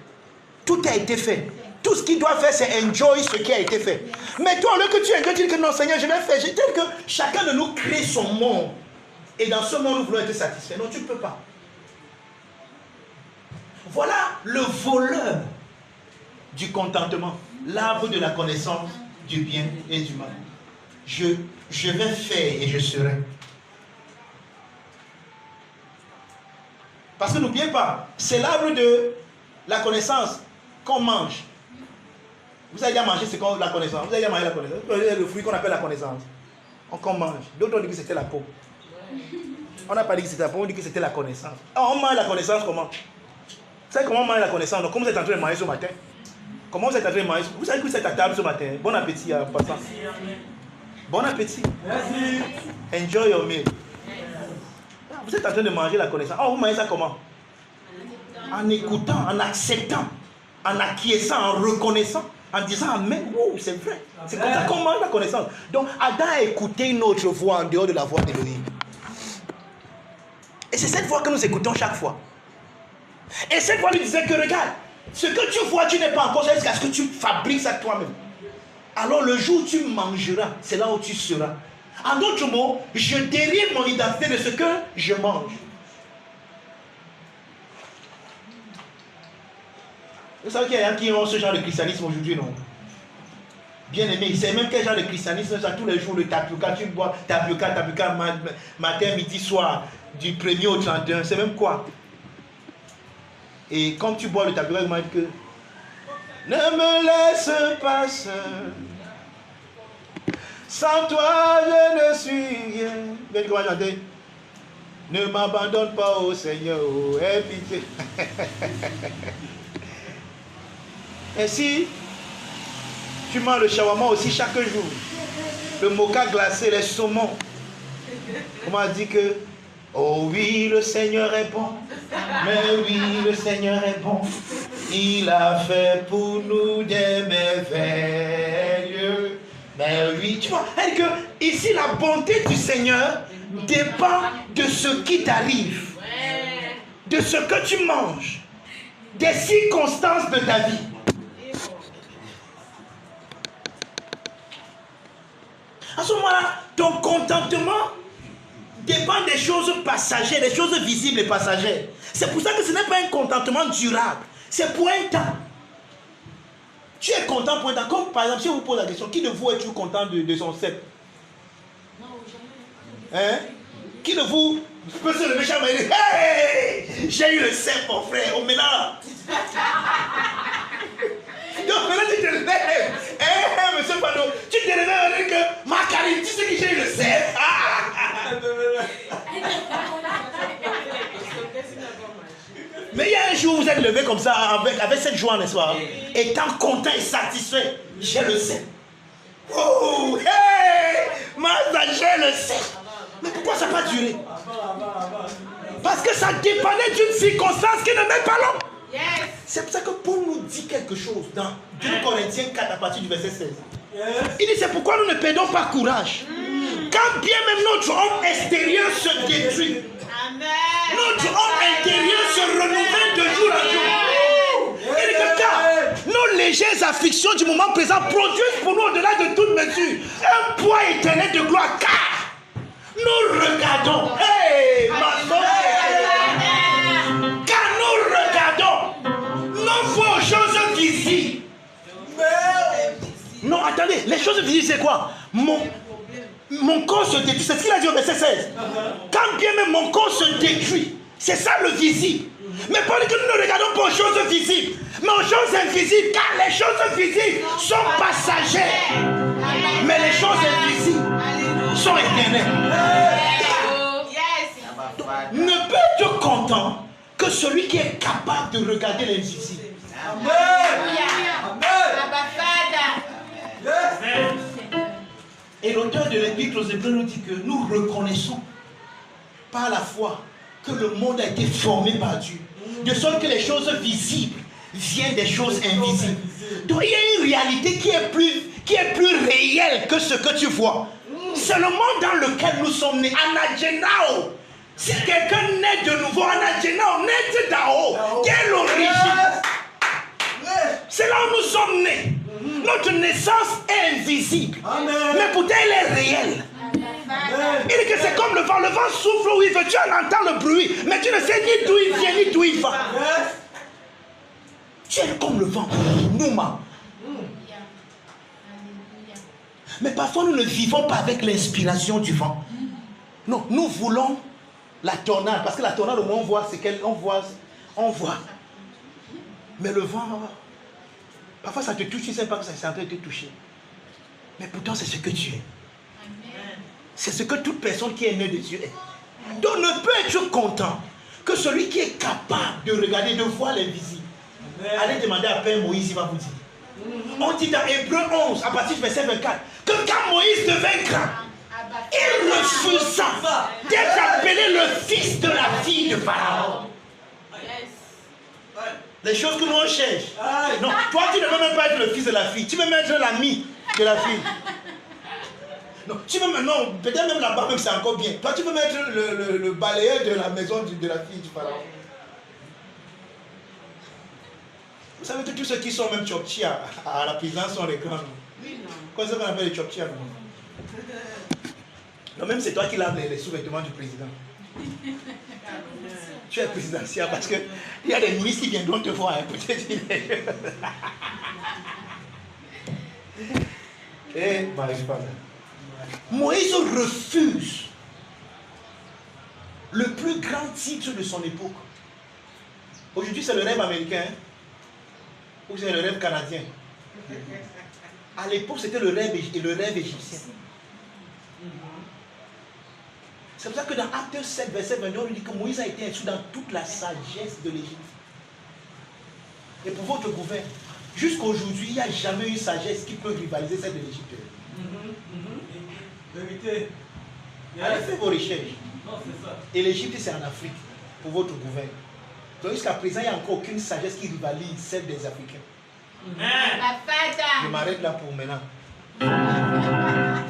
Tout a été fait. Tout ce qu'il doit faire, c'est enjoy ce qui a été fait. Mais toi, au lieu que tu enjoy, tu dis que non, Seigneur, je vais faire. Je dis que chacun de nous crée son monde. Et dans ce monde, nous voulons être satisfaits. Non, tu ne peux pas. Voilà le voleur du contentement. L'arbre de la connaissance du bien et du mal. Je vais faire et je serai. Parce que n'oubliez pas, c'est l'arbre de la connaissance qu'on mange. Vous avez déjà mangé ce qu'on la connaissance. Vous avez déjà mangé la connaissance. Le fruit qu'on appelle la connaissance. On mange. D'autres ont dit que c'était la peau. On n'a pas dit que c'était la peau, on dit que c'était la connaissance. Alors, on mange la connaissance comment? Vous savez comment on mange la connaissance? Donc, comme vous êtes en train de manger ce matin, comment vous êtes en train de manger? Vous savez que vous êtes à table ce matin. Bon appétit en passant. Bon appétit. Merci. Enjoy your meal. Vous êtes en train de manger la connaissance. Oh, vous mangez ça comment? En écoutant, en acceptant, en acquiesçant, en reconnaissant, en disant amen. Oh, c'est vrai. C'est comme ça qu'on mange la connaissance. Donc, Adam a écouté une autre voix en dehors de la voix d'Élohim. Et c'est cette voix que nous écoutons chaque fois. Et cette voix lui disait que regarde, ce que tu vois, tu n'es pas encore jusqu'à ce que tu fabriques ça toi-même. Alors le jour où tu mangeras, c'est là où tu seras. En d'autres mots, je dérive mon identité de ce que je mange. Vous savez qu'il y a des gens qui ont ce genre de christianisme aujourd'hui, non? Bien aimé, il sait même quel genre de christianisme, ça, tous les jours, le tapioca, tu bois tapioca, matin, midi, soir, du 1er au 31, c'est même quoi? Et quand tu bois le tapioca, il m'a dit que ne me laisse pas seul. Sans toi, je ne suis rien. Bien, comment chanter? Ne m'abandonne pas au Seigneur, oh, aie pitié. Et si tu manges le shawarma aussi chaque jour, le mocha glacé, les saumons, on m'a dit que oh oui, le Seigneur est bon. Mais oui, le Seigneur est bon. Il a fait pour nous des merveilles. Mais oui, tu vois, que ici la bonté du Seigneur dépend de ce qui t'arrive, de ce que tu manges, des circonstances de ta vie. À ce moment-là, ton contentement dépend des choses passagères, des choses visibles et passagères. C'est pour ça que ce n'est pas un contentement durable. C'est pour un temps. Tu es content pour un temps. Comme par exemple, si on vous pose la question, qui de vous est toujours content de son sexe? Non, jamais. Hein? Qui de vous peut se lever chaque matin et dire hey, j'ai eu le sexe, mon frère, au ménage. Donc maintenant tu te lèves. Monsieur Pano, tu te lèves et dis que ma Karine, tu sais que j'ai eu le sexe. levé comme ça avec cette joie, n'est-ce pas? Étant content et satisfait, je le sais. Oh, hey, Master, je le sais. Mais pourquoi ça n'a pas duré? Parce que ça dépendait d'une circonstance qui ne met pas l'homme. Yes. C'est pour ça que Paul nous dit quelque chose dans 2 Corinthiens 4 à partir du verset 16. Il dit c'est pourquoi nous ne perdons pas courage. Quand bien même notre homme extérieur se détruit, Amen. notre homme intérieur se renouvelle de jour en jour. Il dit que car nos légères afflictions du moment présent produisent pour nous au-delà de toute mesure un poids éternel de gloire. Car nous regardons, hey, ma soeur, car nous regardons non pas aux choses visibles. Non, attendez, les choses visibles c'est quoi? Mon corps se détruit, c'est ce qu'il a dit au verset 16. Quand bien même mon corps se détruit, c'est ça le visible. Mais pas que nous ne regardons pas aux choses visibles, mais aux choses invisibles, car les choses visibles sont passagères, mais les choses invisibles sont éternelles. Ne peut être content que celui qui est capable de regarder l'invisible. Et l'auteur de l'Épître aux Hébreux nous dit que nous reconnaissons par la foi que le monde a été formé par Dieu, de sorte que les choses visibles viennent des choses invisibles. Donc il y a une réalité qui est plus réelle que ce que tu vois. C'est le monde dans lequel nous sommes nés. Anagenao. Si quelqu'un naît de nouveau, Anagenao, naît d'en haut. Quelle origine? C'est là où nous sommes nés. Notre naissance est invisible. Amen. Mais pourtant elle est réelle. Amen. Il dit que c'est comme le vent. Le vent souffle où il veut. Tu en entends le bruit. Mais tu ne sais ni d'où il vient ni d'où il va. Tu es comme le vent. Nouma. Mais parfois nous ne vivons pas avec l'inspiration du vent. Non, nous voulons la tornade. Parce que la tornade, au moins on voit, c'est qu'elle on voit. Mais le vent, parfois ça te touche, tu ne sais pas que ça est en train de te toucher. Mais pourtant c'est ce que tu es. C'est ce que toute personne qui est née de Dieu est. Donc ne peut être content que celui qui est capable de regarder, de voir l'invisible. Allez demander à Père Moïse, il va vous dire. On dit dans Hébreux 11, à partir du verset 24, que quand Moïse devint grand, il refusa d'être appelé le fils de la fille de Pharaon. Les choses que nous on cherche. Non, toi tu ne veux même pas être le fils de la fille, tu veux même être l'ami de la fille. Non, non, peut-être même là-bas même c'est encore bien. Toi tu veux mettre le balayeur de la maison de la fille du Pharaon. Vous savez que tous ceux qui sont même Tchopchi à la présidence sont les grands. Quoi c'est qu'on appelle les Tchopchi? Non, même c'est toi qui laves les sous-vêtements du président. Tu es présidentiel parce qu'il y a des ministres qui viendront te voir. Peut-être. Moïse refuse le plus grand titre de son époque. Aujourd'hui, c'est le rêve américain. Ou c'est le rêve canadien. À l'époque, c'était le rêve égyptien. C'est pour ça que dans Actes 7, verset 22, on dit que Moïse a été instruit dans toute la sagesse de l'Égypte. Et pour votre gouvernement, jusqu'à aujourd'hui, il n'y a jamais eu une sagesse qui peut rivaliser celle de l'Égypte. Vérité. Allez faire vos recherches. Non, c'est ça. Et l'Égypte, c'est en Afrique, pour votre gouvernement. Donc jusqu'à présent, il n'y a encore aucune sagesse qui rivalise celle des Africains. Je m'arrête là pour maintenant.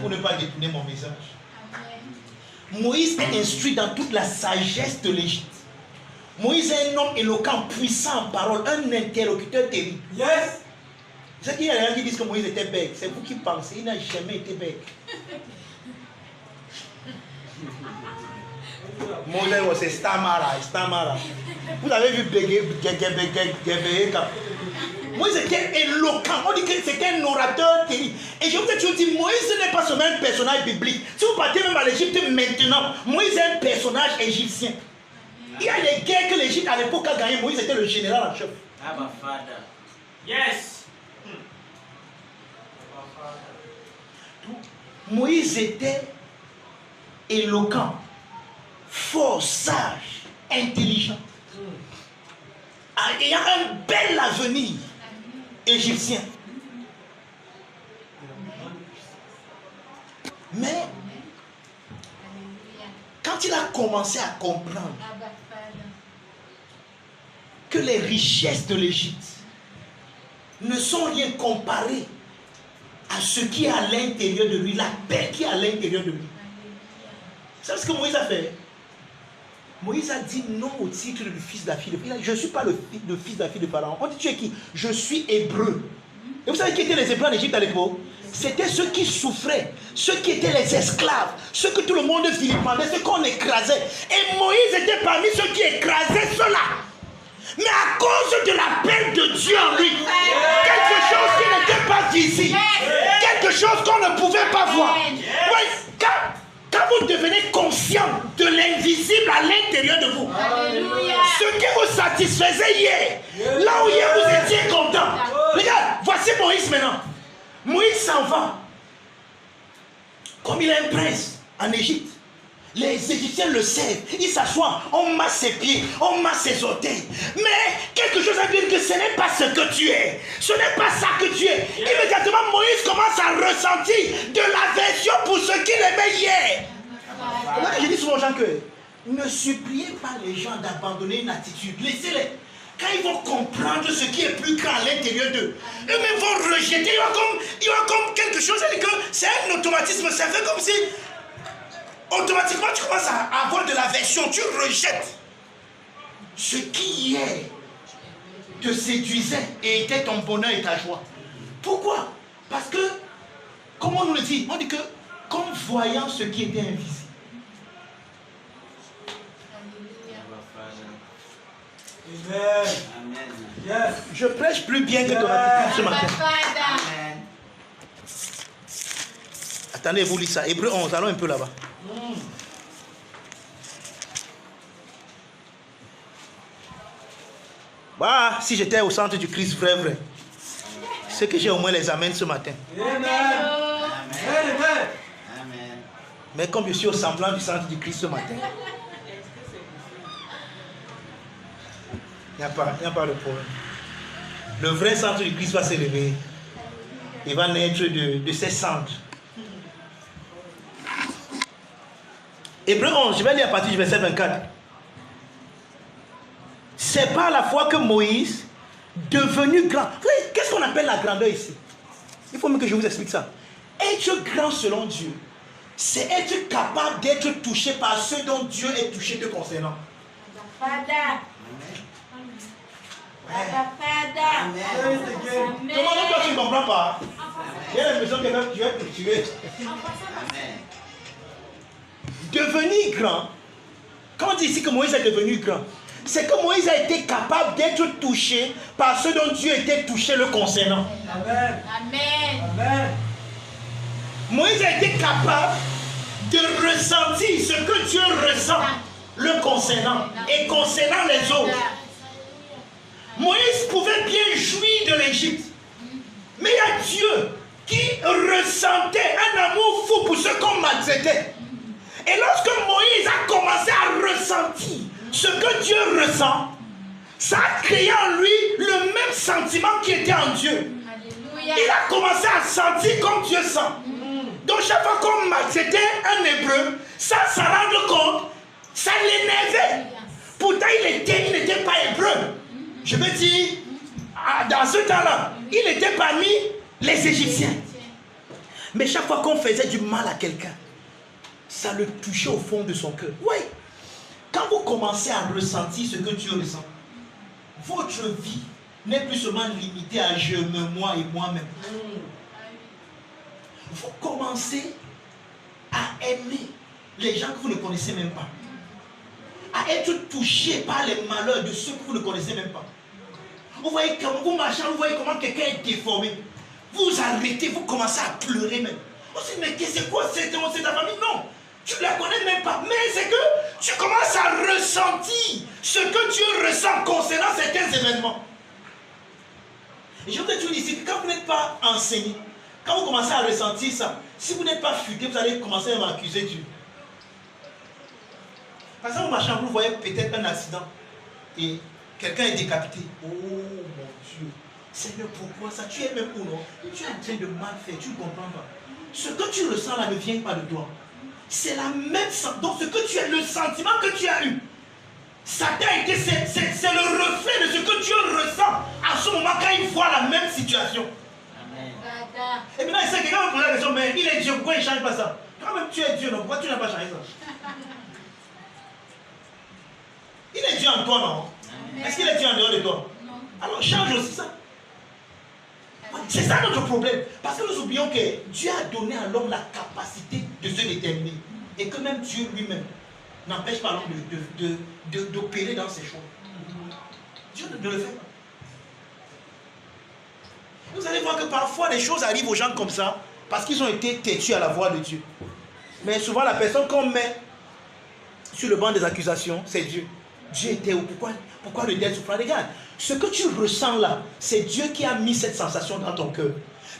Pour ne pas détourner mon message. Moïse est instruit dans toute la sagesse de l'Égypte. Moïse est un homme éloquent, puissant en parole, un interlocuteur terrible. Yes. C'est qu'il y a des gens qui disent que Moïse était bête. C'est vous qui pensez, il n'a jamais été bête. Moïse, c'est Stamara. Vous avez vu Moïse était éloquent. On dit que c'était un orateur terrible. Et je vous ai toujours dit, Moïse n'est pas seulement un personnage biblique. Si vous partez même à l'Égypte maintenant, Moïse est un personnage égyptien. Il y a des guerres que l'Égypte à l'époque a gagné. Moïse était le général en chef. Abba Father. Yes. Moïse était éloquent, fort, sage, intelligent. ayant un bel avenir égyptien. Mais quand il a commencé à comprendre que les richesses de l'Égypte ne sont rien comparées à ce qui est à l'intérieur de lui, la paix qui est à l'intérieur de lui. C'est ce que Moïse a fait. Moïse a dit non au titre du fils de la fille de Pharaon. Je ne suis pas le fils de la fille de Pharaon. On dit tu es qui? Je suis hébreu. Et vous savez qui étaient les Hébreux en Égypte à l'époque? C'était ceux qui souffraient, ceux qui étaient les esclaves, ceux que tout le monde vilipendait, ceux qu'on écrasait. Et Moïse était parmi ceux qui écrasaient ceux-là. Mais à cause de la paix de Dieu en lui, quelque chose qui n'était pas visible, quelque chose qu'on ne pouvait pas voir. Oui, quand vous devenez conscient de l'invisible à l'intérieur de vous, ce qui vous satisfaisait hier, là où hier vous étiez content. Regarde, voici Moïse maintenant. Moïse s'en va. Comme il est un prince en Égypte. Les Égyptiens le savent. Il s'assoit, on masse ses pieds, on masse ses orteils. Mais quelque chose à dire que ce n'est pas ce que tu es. Ce n'est pas ça que tu es. Immédiatement, Moïse commence à ressentir de l'aversion pour ce qu'il aimait hier. Je dis souvent aux gens que ne suppliez pas les gens d'abandonner une attitude. Laissez-les. Quand ils vont comprendre ce qui est plus grand à l'intérieur d'eux, eux-mêmes vont rejeter. Il y aura comme quelque chose. C'est un automatisme. Ça fait comme si automatiquement tu commences à avoir de l'aversion. Tu rejettes ce qui hier te séduisait et était ton bonheur et ta joie. Pourquoi? Parce que, comme on nous le dit, on dit que comme voyant ce qui était invisible. Amen. Yes. Je prêche plus bien que ton attitude ce matin. Amen. Attendez, vous lisez ça. Hébreu 11, allons un peu là-bas. Bah, si j'étais au centre du Christ, vrai. C'est que j'ai au moins les amens ce matin. Amen. Mais comme je suis au semblant du centre du Christ ce matin, il n'y a pas de problème. Le vrai centre du Christ va s'élever. Il va naître de ses centres. Hébreu 11, je vais lire à partir du verset 24. C'est par la foi que Moïse, devenu grand. Qu'est-ce qu'on appelle la grandeur ici? Il faut même que je vous explique ça. Être grand selon Dieu, c'est être capable d'être touché par ceux dont Dieu est touché te concernant. Comment toi tu ne comprends pas? Il y a l'impression que tu es tué. Devenir grand, quand on dit ici que Moïse est devenu grand, c'est que Moïse a été capable d'être touché par ceux dont Dieu était touché le concernant. Amen. Amen. Moïse a été capable de ressentir ce que Dieu ressent le concernant et concernant les autres. Moïse pouvait bien jouir de l'Égypte, mais il y a Dieu qui ressentait un amour fou pour ceux qu'on maltraitait. Et lorsque Moïse a commencé à ressentir ce que Dieu ressent, ça a créé en lui le même sentiment qui était en Dieu. Alléluia. Il a commencé à sentir comme Dieu sent. Donc chaque fois qu'on maltraitait un hébreu, sans s'en rendre compte, ça l'énervait. Pourtant il n'était pas hébreu. Je veux dire, dans ce temps-là, il était parmi les Égyptiens. Mais chaque fois qu'on faisait du mal à quelqu'un, ça le touchait au fond de son cœur. Oui. Quand vous commencez à ressentir ce que Dieu ressent, votre vie n'est plus seulement limitée à je, moi et moi-même. Vous commencez à aimer les gens que vous ne connaissez même pas. À être touché par les malheurs de ceux que vous ne connaissez même pas. Vous voyez comment vous marchez, vous voyez comment quelqu'un est déformé. Vous arrêtez, vous commencez à pleurer même. Vous dites, mais c'est quoi c'est ta famille? Non, tu ne la connais même pas. Mais c'est que tu commences à ressentir ce que Dieu ressent concernant certains événements. Et je voudrais te dire ici que quand vous n'êtes pas enseigné, quand vous commencez à ressentir ça, si vous n'êtes pas futé, vous allez commencer à m'accuser Dieu. Par exemple, vous marchez, vous voyez peut-être un accident et Quelqu'un est décapité. Oh mon Dieu. Seigneur, pourquoi ça? Tu es même où, non? Tu es en train de mal faire, tu ne comprends pas. Ce que tu ressens là ne vient pas de toi. C'est la même sentiment. Donc ce que tu as, le sentiment que tu as eu, ça t'a été, c'est le reflet de ce que Dieu ressent à ce moment quand il voit la même situation. Amen. Et maintenant, il sait que quelqu'un va poser la question, mais il est Dieu, pourquoi il ne change pas ça? Quand même tu es Dieu, non? Pourquoi tu n'as pas changé ça? Il est Dieu en toi, non? Est-ce qu'il est Dieu en dehors de toi? Non. Alors change aussi ça. C'est ça notre problème. Parce que nous oublions que Dieu a donné à l'homme la capacité de se déterminer. Et que même Dieu lui-même n'empêche pas l'homme d'opérer dans ses choix. Dieu ne le fait pas. Vous allez voir que parfois les choses arrivent aux gens comme ça parce qu'ils ont été têtus à la voix de Dieu. Mais souvent la personne qu'on met sur le banc des accusations, c'est Dieu. Dieu était où? Pourquoi le tel souffre? Regarde, ce que tu ressens là, c'est Dieu qui a mis cette sensation dans ton cœur.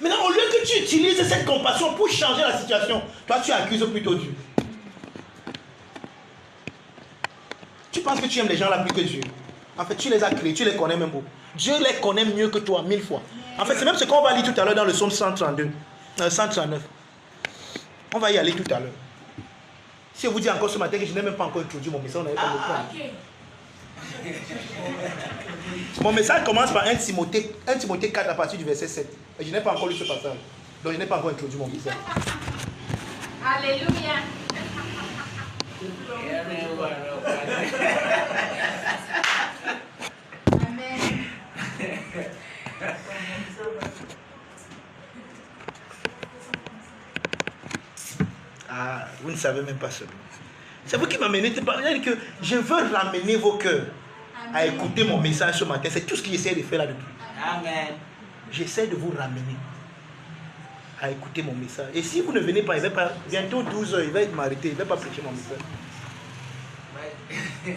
Maintenant, au lieu que tu utilises cette compassion pour changer la situation, toi tu accuses plutôt Dieu. Tu penses que tu aimes les gens là plus que Dieu. En fait, tu les as créés, tu les connais même beaucoup. Dieu les connaît mieux que toi, 1000 fois. En fait, c'est même ce qu'on va lire tout à l'heure dans le psaume 139. On va y aller tout à l'heure. Si je vous dis encore ce matin que je n'ai même pas encore introduit mon message, on n'avait pas le temps. Ok. Mon message commence par 1 Timothée 4 à partir du verset 7. Et je n'ai pas encore lu ce passage. Donc je n'ai pas encore introduit mon message. Alléluia. Amen. Ah, vous ne savez même pas cela. C'est vous qui m'amenez. C'est-à-dire que je veux ramener vos cœurs à écouter mon message ce matin. C'est tout ce que j'essaie de faire là depuis. Amen. J'essaie de vous ramener à écouter mon message. Et si vous ne venez pas, il va pas bientôt 12 h, il va m'arrêter, il ne va pas prêcher mon message.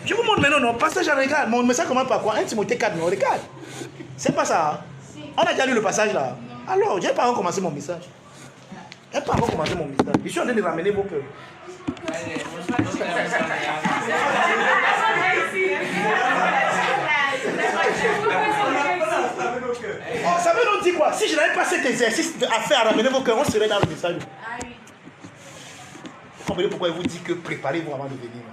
Je vous montre maintenant, non, passage, regarde. Mon message commence par quoi? 1 Timothée 4, non, regarde. C'est pas ça. Hein? On a déjà lu le passage là. Alors, je n'ai pas encore commencé mon message. Je n'ai pas encore commencé mon message. Je suis en train de ramener vos cœurs. Oh, ça veut donc dire quoi? Si je n'avais pas cet exercice à faire, à ramener vos cœurs, on serait dans le message. Ah oui. Vous comprenez pourquoi il vous dit que préparez-vous avant de venir.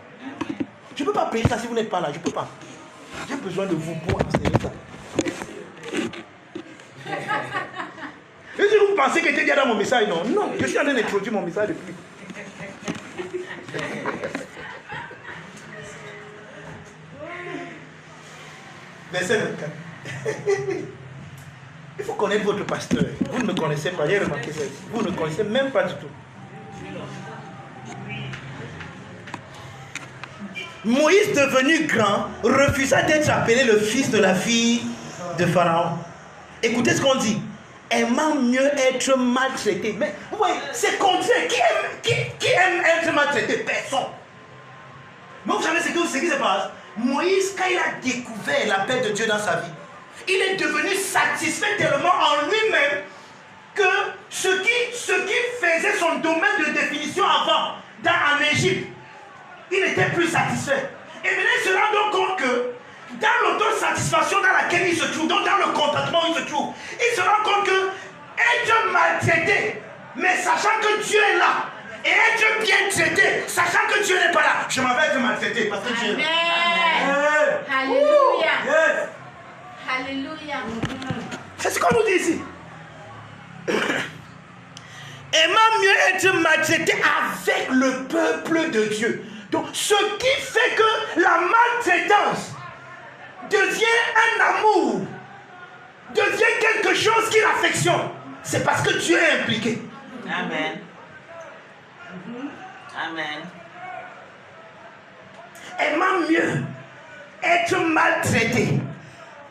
Je ne peux pas payer ça si vous n'êtes pas là. Je ne peux pas. J'ai besoin de vous pour enseigner ça. Et si vous pensez que j'étais déjà dans mon message, non. Non, je suis en train d'introduire mon message depuis. Verset 24. Il faut connaître votre pasteur. Vous ne me connaissez pas, j'ai remarqué ça. Vous ne me connaissez même pas du tout. Moïse, devenu grand, refusa d'être appelé le fils de la fille de Pharaon. Écoutez ce qu'on dit. Aimant mieux être maltraité. Mais vous voyez, c'est contraire. Qui aime être maltraité? Personne. Mais vous savez ce qui se passe? Moïse, quand il a découvert l'appel de Dieu dans sa vie, il est devenu satisfait tellement en lui-même que ce qui faisait son domaine de définition avant, en Égypte, il n'était plus satisfait. Et maintenant, il se rend donc compte que dans l'autosatisfaction dans laquelle il se trouve, donc dans le contentement où il se trouve, il se rend compte que être maltraité, mais sachant que Dieu est là, et être bien traité, sachant que Dieu n'est pas là, je m'en vais être maltraité parce que Dieu est là. Amen. Alléluia. Alléluia. C'est ce qu'on nous dit ici. Aimant mieux être maltraité avec le peuple de Dieu. Donc, ce qui fait que la maltraitance devient un amour, devient quelque chose qui l'affectionne, c'est parce que Dieu est impliqué. Amen. Amen. Aimant mieux être maltraité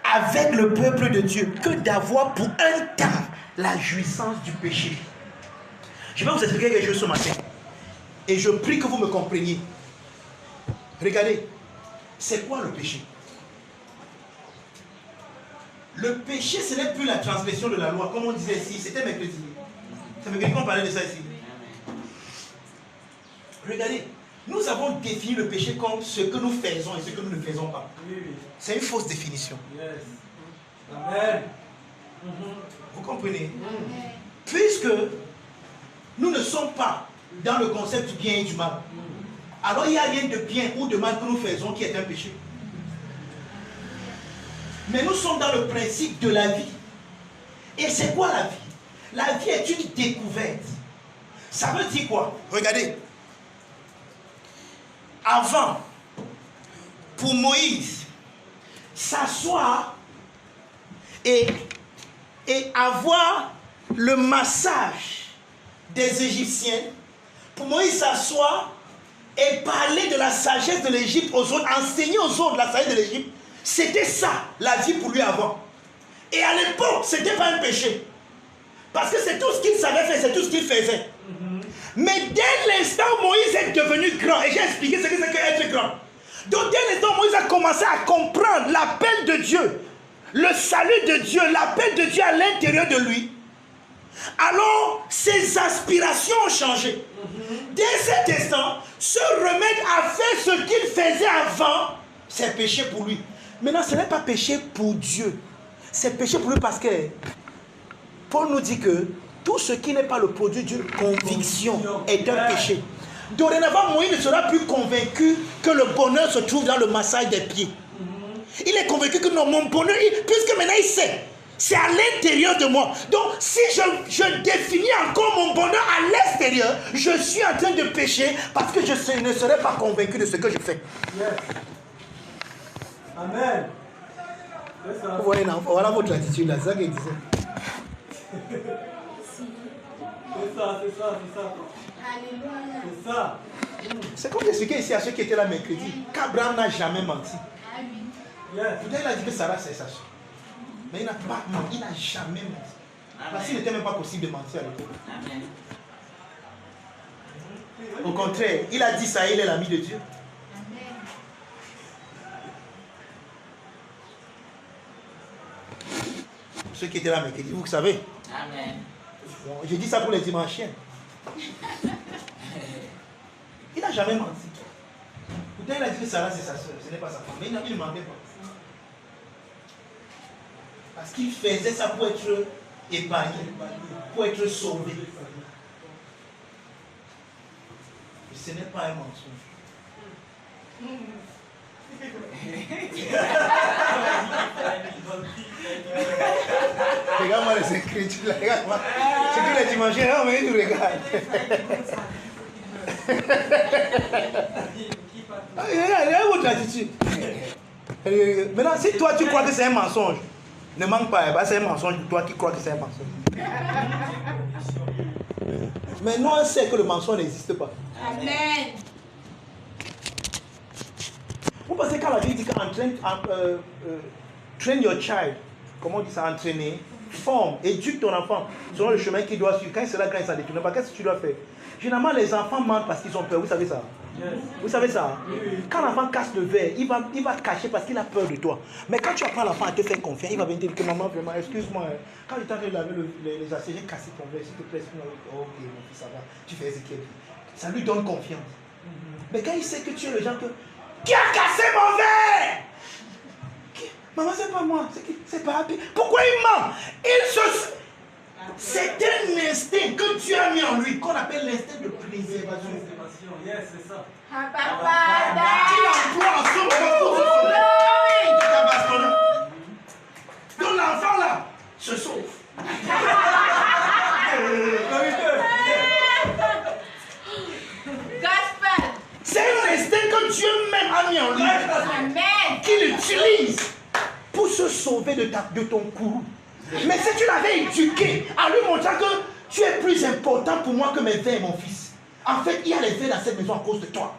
avec le peuple de Dieu que d'avoir pour un temps la jouissance du péché. Je vais vous expliquer quelque chose ce matin. Et je prie que vous me compreniez. Regardez, c'est quoi le péché? Le péché, ce n'est plus la transgression de la loi, comme on disait ici. C'était mercredi. C'est mercredi qu'on parlait de ça ici. Regardez, Nous avons défini le péché comme ce que nous faisons et ce que nous ne faisons pas. C'est une fausse définition. Amen. Vous comprenez? Puisque nous ne sommes pas dans le concept du bien et du mal, alors il n'y a rien de bien ou de mal que nous faisons qui est un péché. Mais nous sommes dans le principe de la vie. Et c'est quoi la vie? La vie est une découverte. Ça veut dire quoi? Regardez. Avant, pour Moïse, s'asseoir et avoir le massage des Égyptiens, pour Moïse s'asseoir et parler de la sagesse de l'Égypte aux autres, enseigner aux autres la sagesse de l'Égypte, c'était ça la vie pour lui avant. Et à l'époque, ce n'était pas un péché. Parce que c'est tout ce qu'il savait faire, c'est tout ce qu'il faisait. Mais dès l'instant où Moïse est devenu grand, et j'ai expliqué ce que c'est qu'être grand. Donc dès l'instant où Moïse a commencé à comprendre l'appel de Dieu, le salut de Dieu, l'appel de Dieu à l'intérieur de lui, alors ses aspirations ont changé. Dès cet instant, se remettre à faire ce qu'il faisait avant, c'est péché pour lui. Maintenant, ce n'est pas péché pour Dieu. C'est péché pour lui parce que Paul nous dit que tout ce qui n'est pas le produit d'une conviction est un péché. Dorénavant, Moïse ne sera plus convaincu que le bonheur se trouve dans le massage des pieds. Il est convaincu que non, mon bonheur, puisque maintenant il sait, c'est à l'intérieur de moi. Donc, si je définis encore mon bonheur à l'extérieur, je suis en train de pécher parce que je ne serai pas convaincu de ce que je fais. Yes. Amen. Vous voyez, voilà votre attitude là, c'est ça qu'il disait. C'est ça. Alléluia. C'est ça. C'est comme j'expliquais ici à ceux qui étaient là mercredi, qu'Abraham n'a jamais menti. Ah oui. Yes. Peut-être il a dit que Sarah c'est sa soeur. Mais il n'a pas menti, il n'a jamais menti. Parce qu'il n'était même pas possible de mentir à l'époque. Amen. Au contraire, il a dit ça, il est l'ami de Dieu. Amen. Ceux qui étaient là mercredi, vous savez. Amen. Bon, je dis ça pour les dimanchiens. Il n'a jamais menti. Peut-être il a dit que Sarah c'est sa soeur, ce n'est pas sa femme. Mais il ne mentait pas. Parce qu'il faisait ça pour être épargné, pour être sauvé. Et ce n'est pas un mensonge. Regarde-moi les écritures, là, regarde-moi. C'est que les dimanches, non, mais ils nous regardent. Regarde votre attitude. Maintenant, si toi tu crois que c'est un mensonge, ne manque pas, c'est un mensonge pour toi qui crois que c'est un mensonge. Mais nous, on sait que le mensonge n'existe pas. Amen. Vous pensez quand la Bible dit train your child, comment on dit ça, entraîner, forme, éduque ton enfant selon le chemin qu'il doit suivre. Quand il sera grand, il s'en détourne pas. Qu'est-ce que tu dois faire? Généralement, les enfants mentent parce qu'ils ont peur. Vous savez ça? Yes. Vous savez ça? Oui. Quand l'enfant casse le verre, il va cacher parce qu'il a peur de toi. Mais quand tu apprends l'enfant à te faire confiance, il va venir dire que maman, vraiment, excuse-moi, quand j'étais en train de laver les assiettes, j'ai cassé ton verre, s'il te plaît, excuse-moi. Ok, mon fils, ça va. Tu fais Ézéchiel. Ça lui donne confiance. Mais quand il sait que tu es le genre que... Qui a cassé mon verre? Maman, c'est pas moi, c'est pas Happy. Pourquoi il ment? C'est un instinct que Dieu a mis en lui, qu'on appelle l'instinct de préservation. Yes, c'est ça. Il emploie en somme pour se donc l'enfant là se sauve. Gospel. C'est un instinct que Dieu même a mis en lui, Amen. qu'il utilise pour se sauver de ton courroux. Mais si tu l'avais éduqué en lui montrant que tu es plus important pour moi que mes verres et mon fils. En fait, il y a les verres dans cette maison à cause de toi.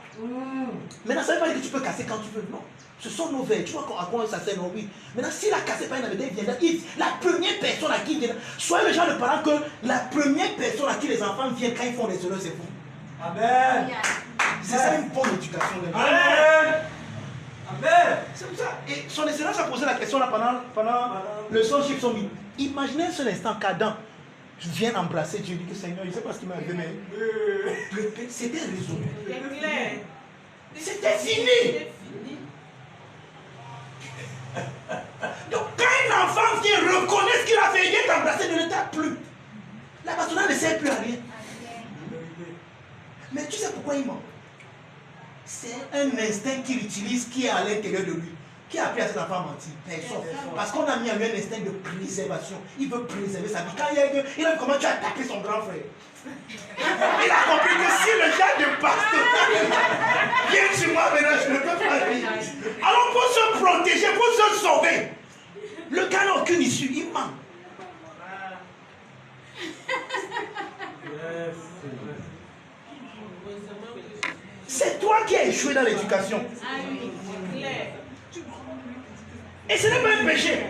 Maintenant, ça ne veut pas dire que tu peux casser quand tu veux. Non. Ce sont nos verres. Tu vois à quoi ça sert, non? Oui. Maintenant, s'il a cassé par une habitude, il viendra. La première personne à qui il viendra. Soyez le genre de parent que la première personne à qui les enfants viennent quand ils font des erreurs, c'est vous. Amen. C'est ça une bonne éducation. Amen. Amen. C'est pour ça. Et son excellence a posé la question là pendant le sonship. Imaginez un seul instant qu'Adam, Je viens embrasser Dieu, je dis que Seigneur, je ne sais pas ce qui m'a arrivé, mais c'était résolu. C'est clair. C'était fini. Donc quand un enfant vient reconnaître ce qu'il a fait, il vient t'embrasser, ne le tape plus. La bastonnade ne sert plus à rien. Mais tu sais pourquoi il ment? C'est un instinct qu'il utilise qui est à l'intérieur de lui. Qui a appris à cet enfant à mentir? Personne. Parce qu'on a mis en lui un instinct de préservation. Il veut préserver sa vie. Quand il a vu comment tu as tapé son grand frère. Il a compris que si le gars de pasteur vient sur moi maintenant, je ne peux pas vivre. Alors pour se protéger, pour se sauver, le gars n'a aucune issue, il ment. C'est toi qui as échoué dans l'éducation. Et ce n'est pas un péché.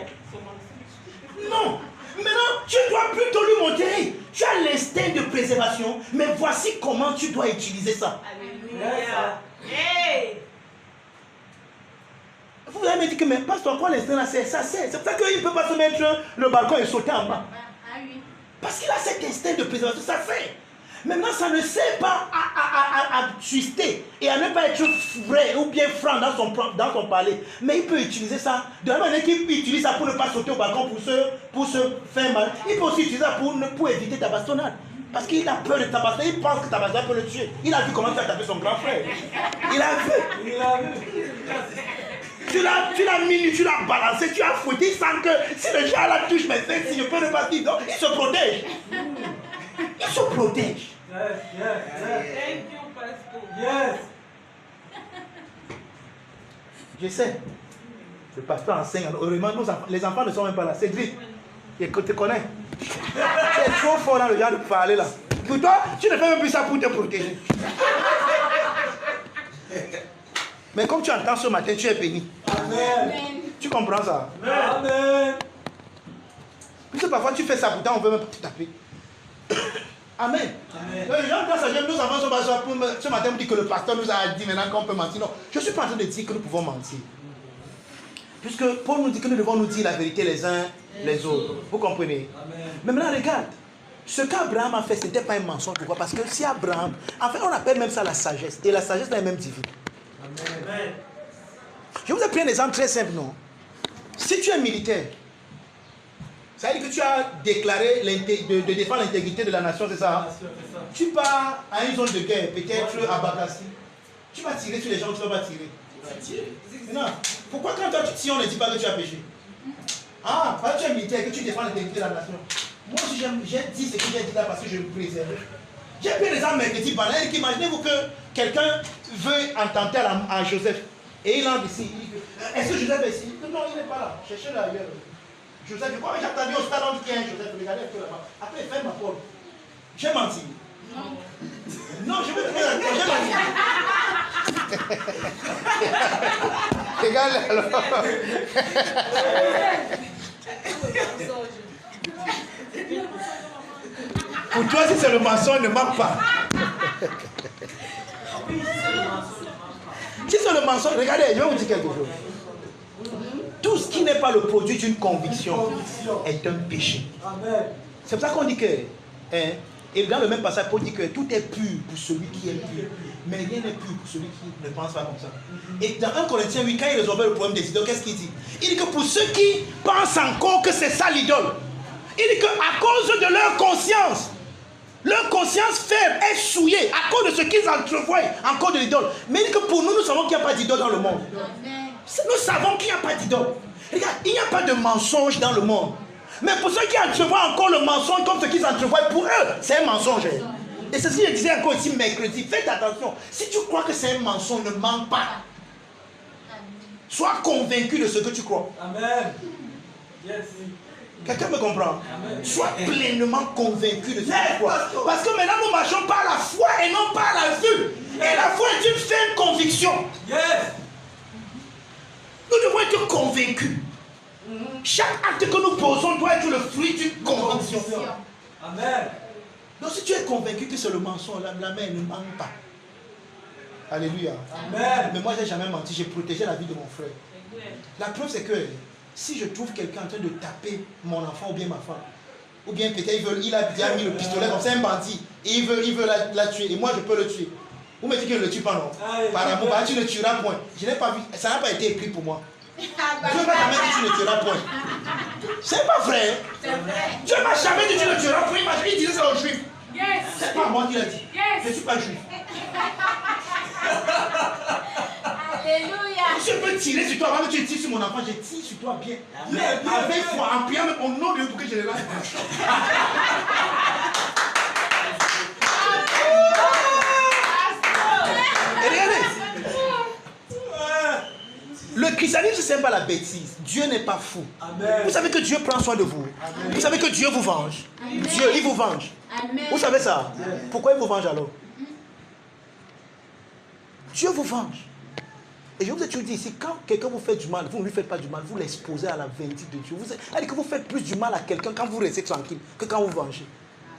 Non. Maintenant, tu dois plutôt lui montrer. Tu as l'instinct de préservation, mais voici comment tu dois utiliser ça. Alléluia. Hey. Vous avez dit que, mais pasteur, quoi l'instinct là, ça sert. C'est pour ça qu'il ne peut pas se mettre sur le balcon et sauter en bas. Parce qu'il a cet instinct de préservation, ça fait. Maintenant, ça ne sert pas à twister et à ne pas être vrai ou bien franc dans son parler. Mais il peut utiliser ça de la manière qu'il utilise ça pour ne pas sauter au balcon pour se faire mal. Il peut aussi utiliser ça pour éviter ta bastonnade. Parce qu'il a peur de ta bastonnade, il pense que ta bastonnade peut le tuer. Il a vu comment tu as tapé son grand frère. Il a vu. Il a vu. Tu l'as balancé, tu as fouetté, il sent que si le gars la touche mes seins, si je peux ne pas dire, donc il se protège. Il se protège. Thank you, pastor. Yes. Je sais. Le pasteur enseigne. Heureusement, les enfants ne sont même pas là. Cédric, tu te connais. Tu es trop fort dans le genre de parler là. Pour toi, tu ne fais même plus ça pour te protéger. Mais comme tu entends ce matin, tu es béni. Amen. Tu comprends ça? Amen. Parce que parfois tu fais ça, pourtant on ne veut même pas te taper. Amen. Les gens, quand ça vient, nous avons ce matin, on dit que le pasteur nous a dit maintenant qu'on peut mentir. Non, je ne suis pas en train de dire que nous pouvons mentir. Puisque Paul nous dit que nous devons nous dire la vérité les uns les autres. Vous comprenez? Amen. Mais maintenant, regarde. Ce qu'Abraham a fait, ce n'était pas un mensonge. Pourquoi? Parce que si Abraham... En fait, on appelle même ça la sagesse. Et la sagesse est même divine. Amen. Je vous ai pris un exemple très simple, non? Si tu es militaire, ça veut dire que tu as déclaré de défendre l'intégrité de la nation, c'est ça? Tu pars à une zone de guerre, peut-être à Bakassi. Tu vas tirer sur les gens ou tu ne vas pas tirer? Tu vas tirer. Non. Pourquoi quand toi tu tires, on ne dit pas que tu as péché? Ah, parce que tu es militaire et que tu défends l'intégrité de la nation. Moi aussi, j'ai dit ce que j'ai dit là parce que je me préserve. J'ai pris l'exemple mercredi pendant et imaginez-vous que quelqu'un veut attenter à Joseph. Et il entre ici. Est-ce que Joseph est ici? Non, il n'est pas là. Cherchez-le ailleurs. Joseph, je crois que j'ai entendu au stade, on dit qu'il y a un Joseph. Regardez un peu là-bas. Après, il fait ma porte. J'ai menti. Non, je veux trouver la j'ai menti. Regarde alors. Pour toi, si c'est le mensonge, ne manque pas. Si c'est le mensonge, regardez, je vais vous dire quelque chose. Tout ce qui n'est pas le produit d'une conviction est un péché. C'est pour ça qu'on dit que, et dans le même passage, Paul dit que tout est pur pour celui qui est pur. Mais rien n'est pur pour celui qui ne pense pas comme ça. Et dans 1 Corinthiens 8, quand il résolvait le problème des idoles, qu'est-ce qu'il dit? Il dit que pour ceux qui pensent encore que c'est ça l'idole, il dit qu'à cause de leur conscience faible est souillée à cause de ce qu'ils entrevoient encore de l'idole. Mais il dit que pour nous, nous savons qu'il n'y a pas d'idole dans le monde. Nous savons qu'il n'y a pas d'idole. Regarde, il n'y a pas de mensonge dans le monde. Mais pour ceux qui entrevoient encore le mensonge comme ce qu'ils entrevoient, pour eux, c'est un mensonge. Et c'est ce que je disais encore ici mercredi. Faites attention. Si tu crois que c'est un mensonge, ne mens pas. Sois convaincu de ce que tu crois. Amen. Yes. Quelqu'un me comprend? Amen. Sois pleinement convaincu de ce que tu crois. Parce que maintenant nous marchons par la foi et non par la vue. Et la foi est une ferme conviction. Yes. Nous devons être convaincus. Chaque acte que nous posons doit être le fruit d'une conviction. Amen. Donc si tu es convaincu que c'est le mensonge, la main ne ment pas. Alléluia. Amen. Mais moi j'ai jamais menti, j'ai protégé la vie de mon frère. La preuve c'est que si je trouve quelqu'un en train de taper mon enfant ou bien ma femme, Ou bien peut-être il a déjà mis le pistolet comme ça, un bandit. Et il veut la tuer. Et moi, je peux le tuer. Vous me dites que je ne le tue pas, non? Par amour, tu ne tueras point. Je n'ai pas vu. Ça n'a pas été écrit pour moi. Dieu ne m'a jamais dit que tu ne tueras point. C'est pas vrai. C'est vrai. Dieu m'a jamais dit que tu ne tueras point. Il disait ça aux Juifs. Yes. C'est pas moi qui l'a dit. Yes. Je ne suis pas juif. Alléluia. Je peux tirer sur toi avant que tu tires sur mon enfant. Je tire sur toi bien. Amen. Avec foi, en priant au nom de Dieu pour que je le lâche. Et regardez. Le christianisme, ce n'est pas la bêtise. Dieu n'est pas fou. Amen. Vous savez que Dieu prend soin de vous. Amen. Vous savez que Dieu vous venge. Amen. Dieu, il vous venge. Amen. Vous savez ça? Pourquoi il vous venge alors? Dieu vous venge. Et je vous ai toujours dit ici, quand quelqu'un vous fait du mal, vous ne lui faites pas du mal, vous l'exposez à la vérité de Dieu. C'est-à-dire que vous faites plus du mal à quelqu'un quand vous restez tranquille que quand vous vengez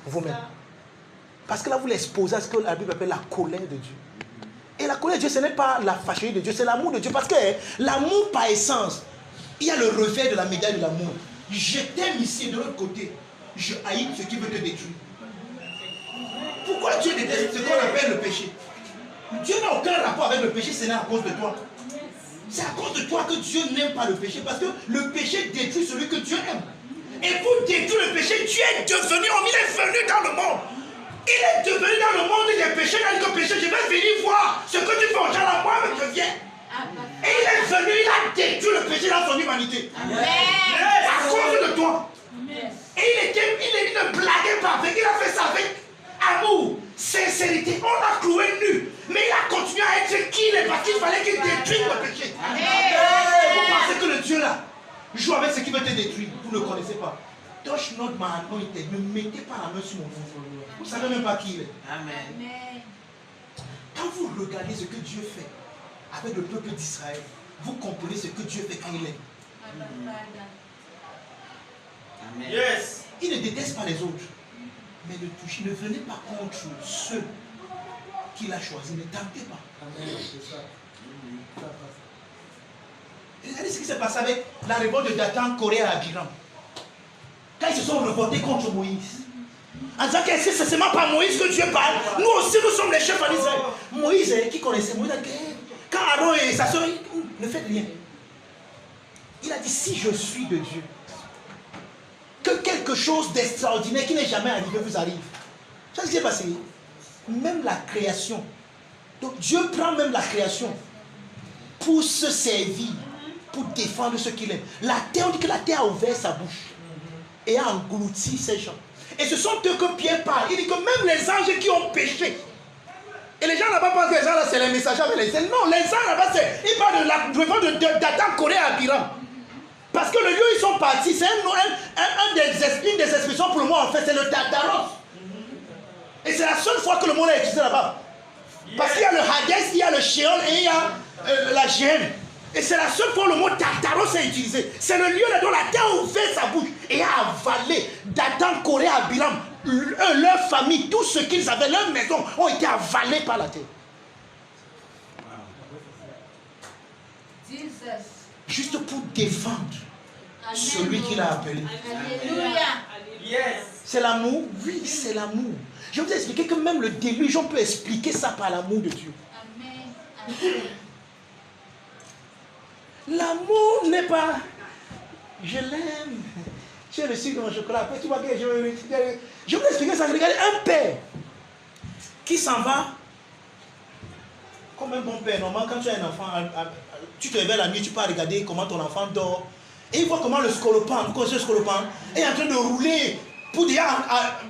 vous-même. Parce que là, vous l'exposez à ce que la Bible appelle la colère de Dieu. Et la colère de Dieu, ce n'est pas la fâcherie de Dieu, c'est l'amour de Dieu. Parce que l'amour par essence, il y a le revers de la médaille de l'amour. Je t'aime ici, de l'autre côté, je haïs ce qui veut te détruire. Pourquoi Dieu déteste ce qu'on appelle le péché? Dieu n'a aucun rapport avec le péché, ce n'est à cause de toi. C'est à cause de toi que Dieu n'aime pas le péché, parce que le péché détruit celui que Dieu aime. Et pour détruire le péché, Dieu est devenu homme, il est venu dans le monde. Il est devenu dans le monde des péchés, il a dit que péché, je vais venir voir ce que tu fais aux gens là, moi-même je viens. Et il est venu, il a détruit le péché dans son humanité. Amen. À cause de toi. Et il ne blaguait pas avec, il a fait ça avec amour, sincérité. On l'a cloué nu, mais il a continué à être qui il est parce qu'il fallait qu'il détruise le péché. Vous pensez que le Dieu là joue avec ce qui veut te détruire? Vous ne connaissez pas. Touch not my anointed. Ne mettez pas la main sur mon nom. Vous ne savez même pas qui il est. Amen. Quand vous regardez ce que Dieu fait avec le peuple d'Israël, vous comprenez ce que Dieu fait quand il est. Amen. Yes. Il ne déteste pas les autres, mais ne touchez, ne venez pas contre ceux qu'il a choisis. Ne tentez pas. Amen. C'est ça. Regardez ce qui s'est passé avec la révolte de Dathan, Corée à Abiram. Quand ils se sont révoltés contre Moïse. En disant que c'est seulement pas Moïse que Dieu parle. Nous aussi, nous sommes les chefs en Israël. Moïse, qui connaissait Moïse, a dit, quand Aaron et sa soeur, ne faites rien. Il a dit, si je suis de Dieu, que quelque chose d'extraordinaire qui n'est jamais arrivé vous arrive. C'est ce qui s'est passé. Même la création. Donc Dieu prend même la création pour se servir, pour défendre ce qu'il aime. La terre, on dit que la terre a ouvert sa bouche et a englouti ces gens. Et ce sont eux que Pierre parle. Il dit que même les anges qui ont péché. Et les gens là-bas pensent que les gens là c'est les messagers avec les ailes. Non, les anges là-bas c'est. Ils parlent de la révolte de Dathan, Corée à Abiram. Parce que le lieu où ils sont partis, c'est une des expressions pour le mot en fait, c'est le Tartaros. Et c'est la seule fois que le mot est utilisé là-bas. Parce qu'il y a le Hadès, il y a le Sheol et il y a la Géhenne. Et c'est la seule fois où le mot Tartaros est utilisé. C'est le lieu là dont la terre a ouvert sa bouche et a avalé Dathan, Corée, Abiram, leur famille, tout ce qu'ils avaient, leur maison, ont été avalés par la terre. Juste pour défendre celui qu'il a appelé. Alléluia. Yes. C'est l'amour? Oui, c'est l'amour. Je vais vous expliquer que même le déluge, on peut expliquer ça par l'amour de Dieu. Amen. L'amour n'est pas je l'aime. J'ai le sucre dans le chocolat. Après, tu vois que je vais vous expliquer ça. Regardez, un père qui s'en va comme un bon père. Normalement, quand tu as un enfant, tu te réveilles la nuit, tu peux regarder comment ton enfant dort. Et il voit comment le scolopin, vous connaissez le scolopin, est en train de rouler pour déjà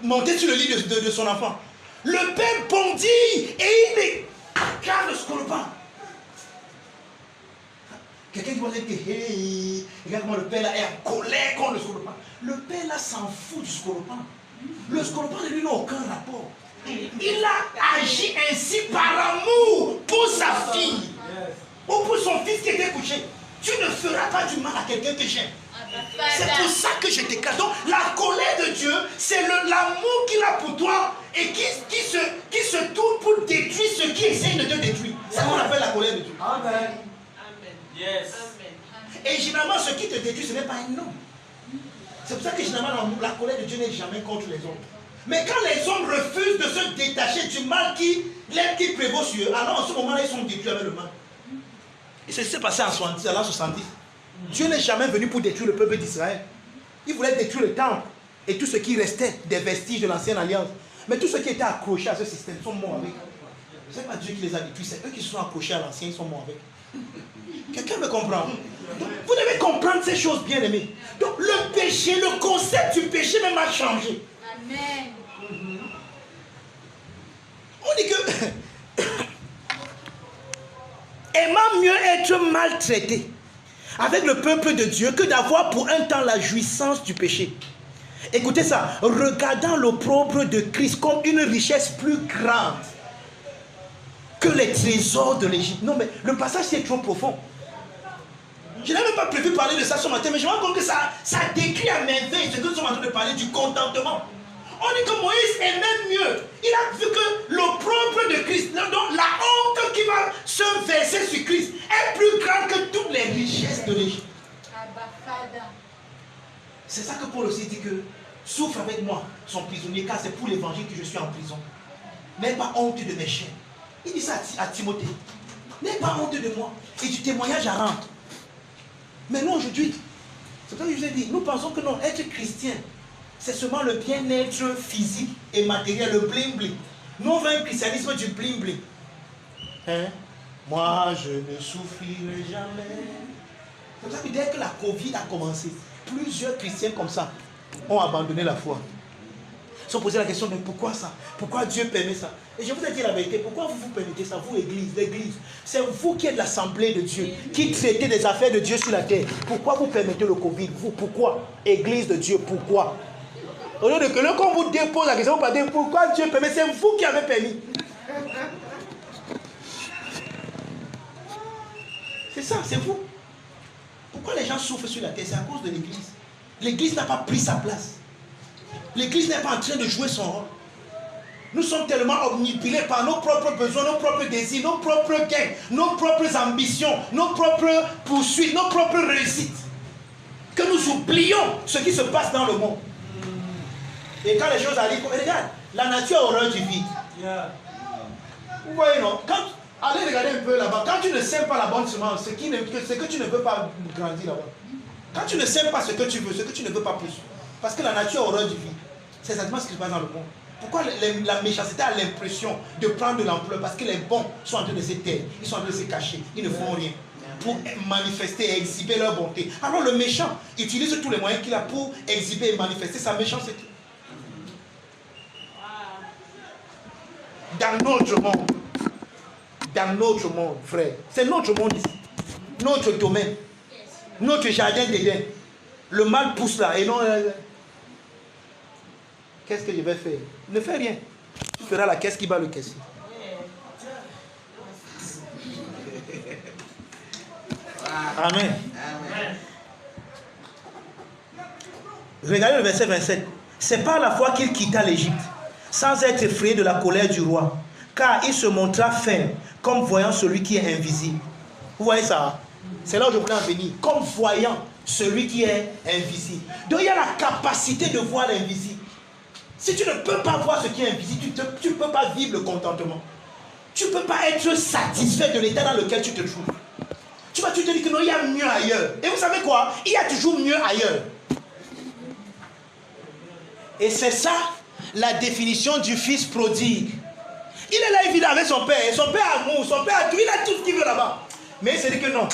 monter sur le lit de son enfant. Le père bondit et il écrase le scolopin. Quelqu'un qui va dire que hey, regarde comment le père là est en colère contre le scolopin. Le père là s'en fout du scolopin. Le scolopin de lui n'a aucun rapport. Il a agi ainsi par amour pour sa fille ou pour son fils qui était couché. Tu ne feras pas du mal à quelqu'un que j'aime. C'est pour ça que je t'écrase. Donc la colère de Dieu, c'est l'amour qu'il a pour toi et qui se tourne pour détruire ceux qui essayent de te détruire. C'est ce qu'on appelle la colère de Dieu. Amen. Amen. Yes. Amen. Et généralement, ce qui te détruit, ce n'est pas un homme. C'est pour ça que généralement la colère de Dieu n'est jamais contre les hommes. Mais quand les hommes refusent de se détacher du mal qui prévaut sur eux, alors en ce moment-là, ils sont détruits avec le mal. Et c'est ce qui s'est passé en l'an 70. Dieu n'est jamais venu pour détruire le peuple d'Israël. Il voulait détruire le temple et tout ce qui restait des vestiges de l'ancienne alliance. Mais tous ceux qui étaient accrochés à ce système sont morts avec. Ce n'est pas Dieu qui les a détruits, c'est eux qui se sont accrochés à l'ancien, ils sont morts avec. Quelqu'un me comprend? Donc, vous devez comprendre ces choses, bien aimés. Donc le péché, le concept du péché même a changé. Amen. On dit que aimant mieux être maltraité avec le peuple de Dieu que d'avoir pour un temps la jouissance du péché. Écoutez ça, regardant l'opprobre de Christ comme une richesse plus grande que les trésors de l'Égypte. Non mais le passage c'est trop profond. Je n'avais même pas prévu parler de ça ce matin, mais je me rends compte que ça décrit à merveille ce que nous sommes en train de parler du contentement. On dit que Moïse est même mieux. Il a vu que l'opprobre de Christ, donc la honte qui va se verser sur Christ, est plus grande que toutes les richesses de l'Égypte. C'est ça que Paul aussi dit que souffre avec moi, son prisonnier, car c'est pour l'évangile que je suis en prison. N'aie pas honte de mes chaînes. Il dit ça à Timothée. N'aie pas honte de moi. Et du témoignage à rendre. Mais nous aujourd'hui, c'est ça que je vous ai dit, nous pensons que non, être chrétien, c'est seulement le bien-être physique et matériel, le bling-bling. Nous on veut un christianisme du bling-bling. Hein? Moi, je ne souffrirai jamais. C'est pour ça que dès que la Covid a commencé, plusieurs chrétiens comme ça ont abandonné la foi. Ils se sont posé la question, mais pourquoi ça? Pourquoi Dieu permet ça? Et je vous ai dit la vérité, pourquoi vous permettez ça? Vous, l'église, c'est vous qui êtes l'assemblée de Dieu, qui traitez des affaires de Dieu sur la terre. Pourquoi vous permettez le Covid? Vous, pourquoi? Église de Dieu, pourquoi? Au lieu de que quand vous dépose la question, vous parlez pourquoi Dieu permet, c'est vous qui avez permis. C'est ça, c'est vous. Pourquoi les gens souffrent sur la terre? C'est à cause de l'église. L'église n'a pas pris sa place. L'église n'est pas en train de jouer son rôle. Nous sommes tellement omnipilés par nos propres besoins, nos propres désirs, nos propres gains, nos propres ambitions, nos propres poursuites, nos propres réussites, que nous oublions ce qui se passe dans le monde. Et quand les choses arrivent, regarde, la nature a horreur du vide. Vous voyez, non? Allez regarder un peu là-bas. Quand tu ne sèmes pas la bonne semence, c'est que tu ne veux pas grandir là-bas. Quand tu ne sèmes pas ce que tu veux, ce que tu ne veux pas plus. Parce que la nature a horreur du vide. C'est exactement ce qui se passe dans le monde. Pourquoi la méchanceté a l'impression de prendre de l'ampleur? Parce que les bons sont en train de se taire, ils sont en train de se cacher, ils ne font rien pour manifester et exhiber leur bonté. Alors le méchant utilise tous les moyens qu'il a pour exhiber et manifester sa méchanceté. Dans notre monde, frère, c'est notre monde ici, notre domaine, notre jardin d'Éden. Le mal pousse là et non. Qu'est-ce que je vais faire? Ne fais rien. Tu feras la caisse qui bat le caissier. Amen. Regardez le verset 27. C'est par la foi qu'il quitta l'Égypte, sans être effrayé de la colère du roi, car il se montra ferme, comme voyant celui qui est invisible. Vous voyez ça? C'est là où je voulais en venir. Comme voyant celui qui est invisible. Donc il y a la capacité de voir l'invisible. Si tu ne peux pas voir ce qui est invisible, tu ne peux pas vivre le contentement. Tu ne peux pas être satisfait de l'état dans lequel tu te trouves. Tu te dis que non, il y a mieux ailleurs. Et vous savez quoi? Il y a toujours mieux ailleurs. Et c'est ça la définition du fils prodigue. Il est là, il vit avec son père. Et son père a amour, son père a tout. Il a tout ce qu'il veut là-bas. Mais il s'est dit que non,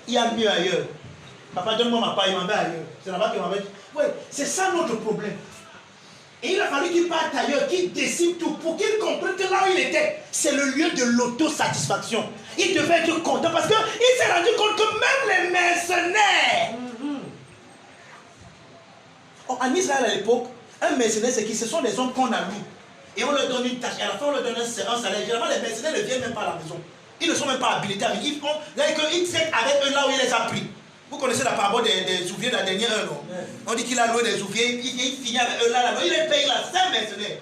il y a mieux ailleurs. Papa, donne-moi ma part, il m'en va ailleurs. C'est là-bas qu'il m'en va. Oui, c'est ça notre problème. Et il a fallu qu'il parte ailleurs, qu'il décide tout pour qu'il comprenne que là où il était, c'est le lieu de l'autosatisfaction. Il devait être content parce qu'il s'est rendu compte que même les mercenaires. En Israël à l'époque, un mercenaire, c'est qui? Ce sont des hommes qu'on a loués. Et on leur donne une tâche. Et à la fin, on leur donne un salaire. Généralement, les mercenaires ne viennent même pas à la maison. Ils ne sont même pas habilités avec eux. Ils traitent avec eux là où il les a pris. Vous connaissez la parabole des ouvriers de la dernière heure, non? On dit qu'il a loué des ouvriers, il finit avec eux là, il les paye là, c'est un mercenaire.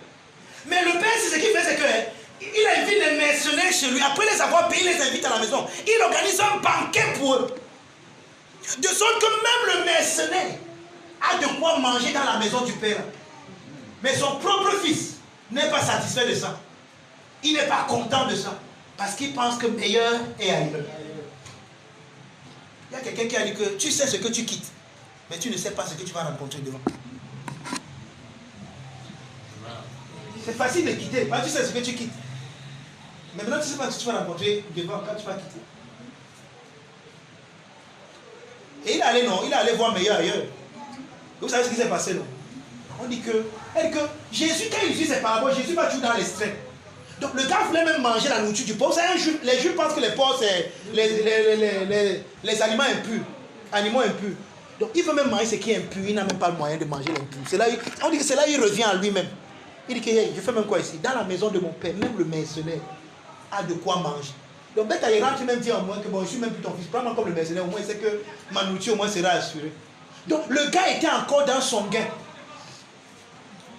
Mais le père, c'est ce qu'il fait, c'est qu'il invite les mercenaires chez lui. Après les avoir payés, il les invite à la maison. Il organise un banquet pour eux. De sorte que même le mercenaire a de quoi manger dans la maison du Père. Mais son propre fils n'est pas satisfait de ça. Il n'est pas content de ça. Parce qu'il pense que meilleur est ailleurs. Il y a quelqu'un qui a dit que tu sais ce que tu quittes, mais tu ne sais pas ce que tu vas rencontrer devant. C'est facile de quitter, parce que tu sais ce que tu quittes. Mais maintenant tu ne sais pas ce que tu vas rencontrer devant quand tu vas quitter. Et il est allé, non, il est allé voir meilleur ailleurs. Vous savez ce qui s'est passé, non? On dit que Jésus, quand il dit ses paraboles, Jésus va toujours dans l'extrême. Donc le gars voulait même manger la nourriture du porc. Les Juifs pensent que les porcs, c'est les aliments impurs. Animaux impurs. Donc il veut même manger ce qui est impur. Il n'a même pas le moyen de manger l'impur. On dit que c'est là qu'il revient à lui-même. Il dit que hey, je fais même quoi ici? Dans la maison de mon père, même le mercenaire a de quoi manger. Donc bête il rentre même dit en moi que bon, je suis même plus ton fils. Prends-moi comme le mercenaire. Au moins c'est que ma nourriture au moins sera assurée. Donc le gars était encore dans son gain.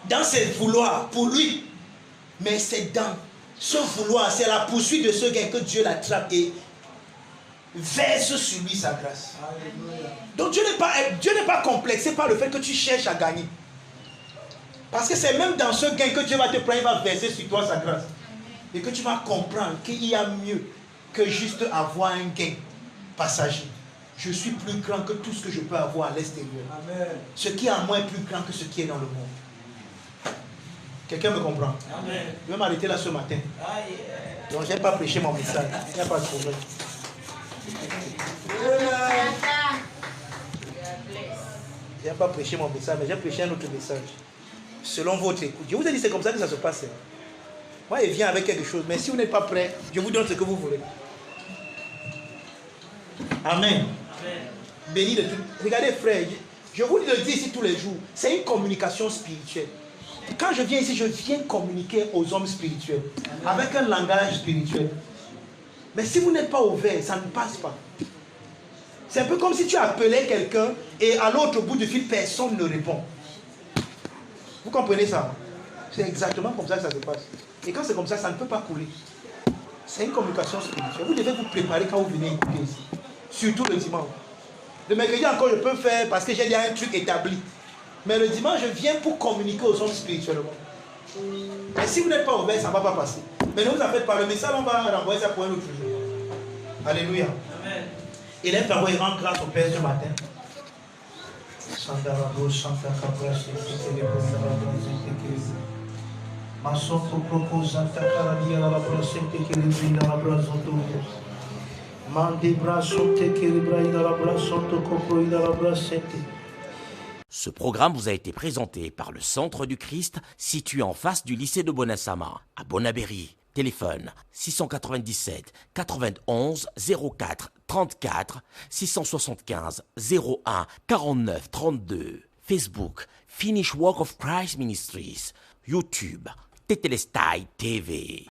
Dans ses vouloirs pour lui. Mais c'est dans ce vouloir, c'est la poursuite de ce gain que Dieu l'attrape et verse sur lui sa grâce. Donc Dieu n'est pas complexé par le fait que tu cherches à gagner. Parce que c'est même dans ce gain que Dieu va te prendre, il va verser sur toi sa grâce. Et que tu vas comprendre qu'il y a mieux que juste avoir un gain passager. Je suis plus grand que tout ce que je peux avoir à l'extérieur. Ce qui est en moi est plus grand que ce qui est dans le monde. Quelqu'un me comprend? Amen. Je vais m'arrêter là ce matin. Donc je n'ai pas prêché mon message. Il n'y a pas de problème. Je n'ai pas prêché mon message, mais j'ai prêché un autre message. Selon votre écoute. Je vous ai dit c'est comme ça que ça se passe. Moi, il vient avec quelque chose. Mais si vous n'êtes pas prêt, je vous donne ce que vous voulez. Amen. Béni de tout. Regardez frère, je vous le dis ici tous les jours. C'est une communication spirituelle. Quand je viens ici, je viens communiquer aux hommes spirituels. Avec un langage spirituel. Mais si vous n'êtes pas ouvert, ça ne passe pas. C'est un peu comme si tu appelais quelqu'un et à l'autre bout du fil, personne ne répond. Vous comprenez ça? C'est exactement comme ça que ça se passe. Et quand c'est comme ça, ça ne peut pas couler. C'est une communication spirituelle. Vous devez vous préparer quand vous venez écouter ici. Surtout le dimanche. Le mercredi encore, je peux faire parce que j'ai déjà un truc établi. Mais le dimanche, je viens pour communiquer aux hommes spirituellement. Et si vous n'êtes pas ouvert, ça ne va pas passer. Mais ne vous en faites pas. Le message, on va renvoyer ça pour un autre jour. Alléluia. Amen. Et les parents, ils rendent grâce au Père ce matin. Ce programme vous a été présenté par le Centre du Christ, situé en face du lycée de Bonasama, à Bonabéry. Téléphone 697 91 04 34 675 01 49 32. Facebook Finish Work of Christ Ministries. YouTube Tetelestai TV.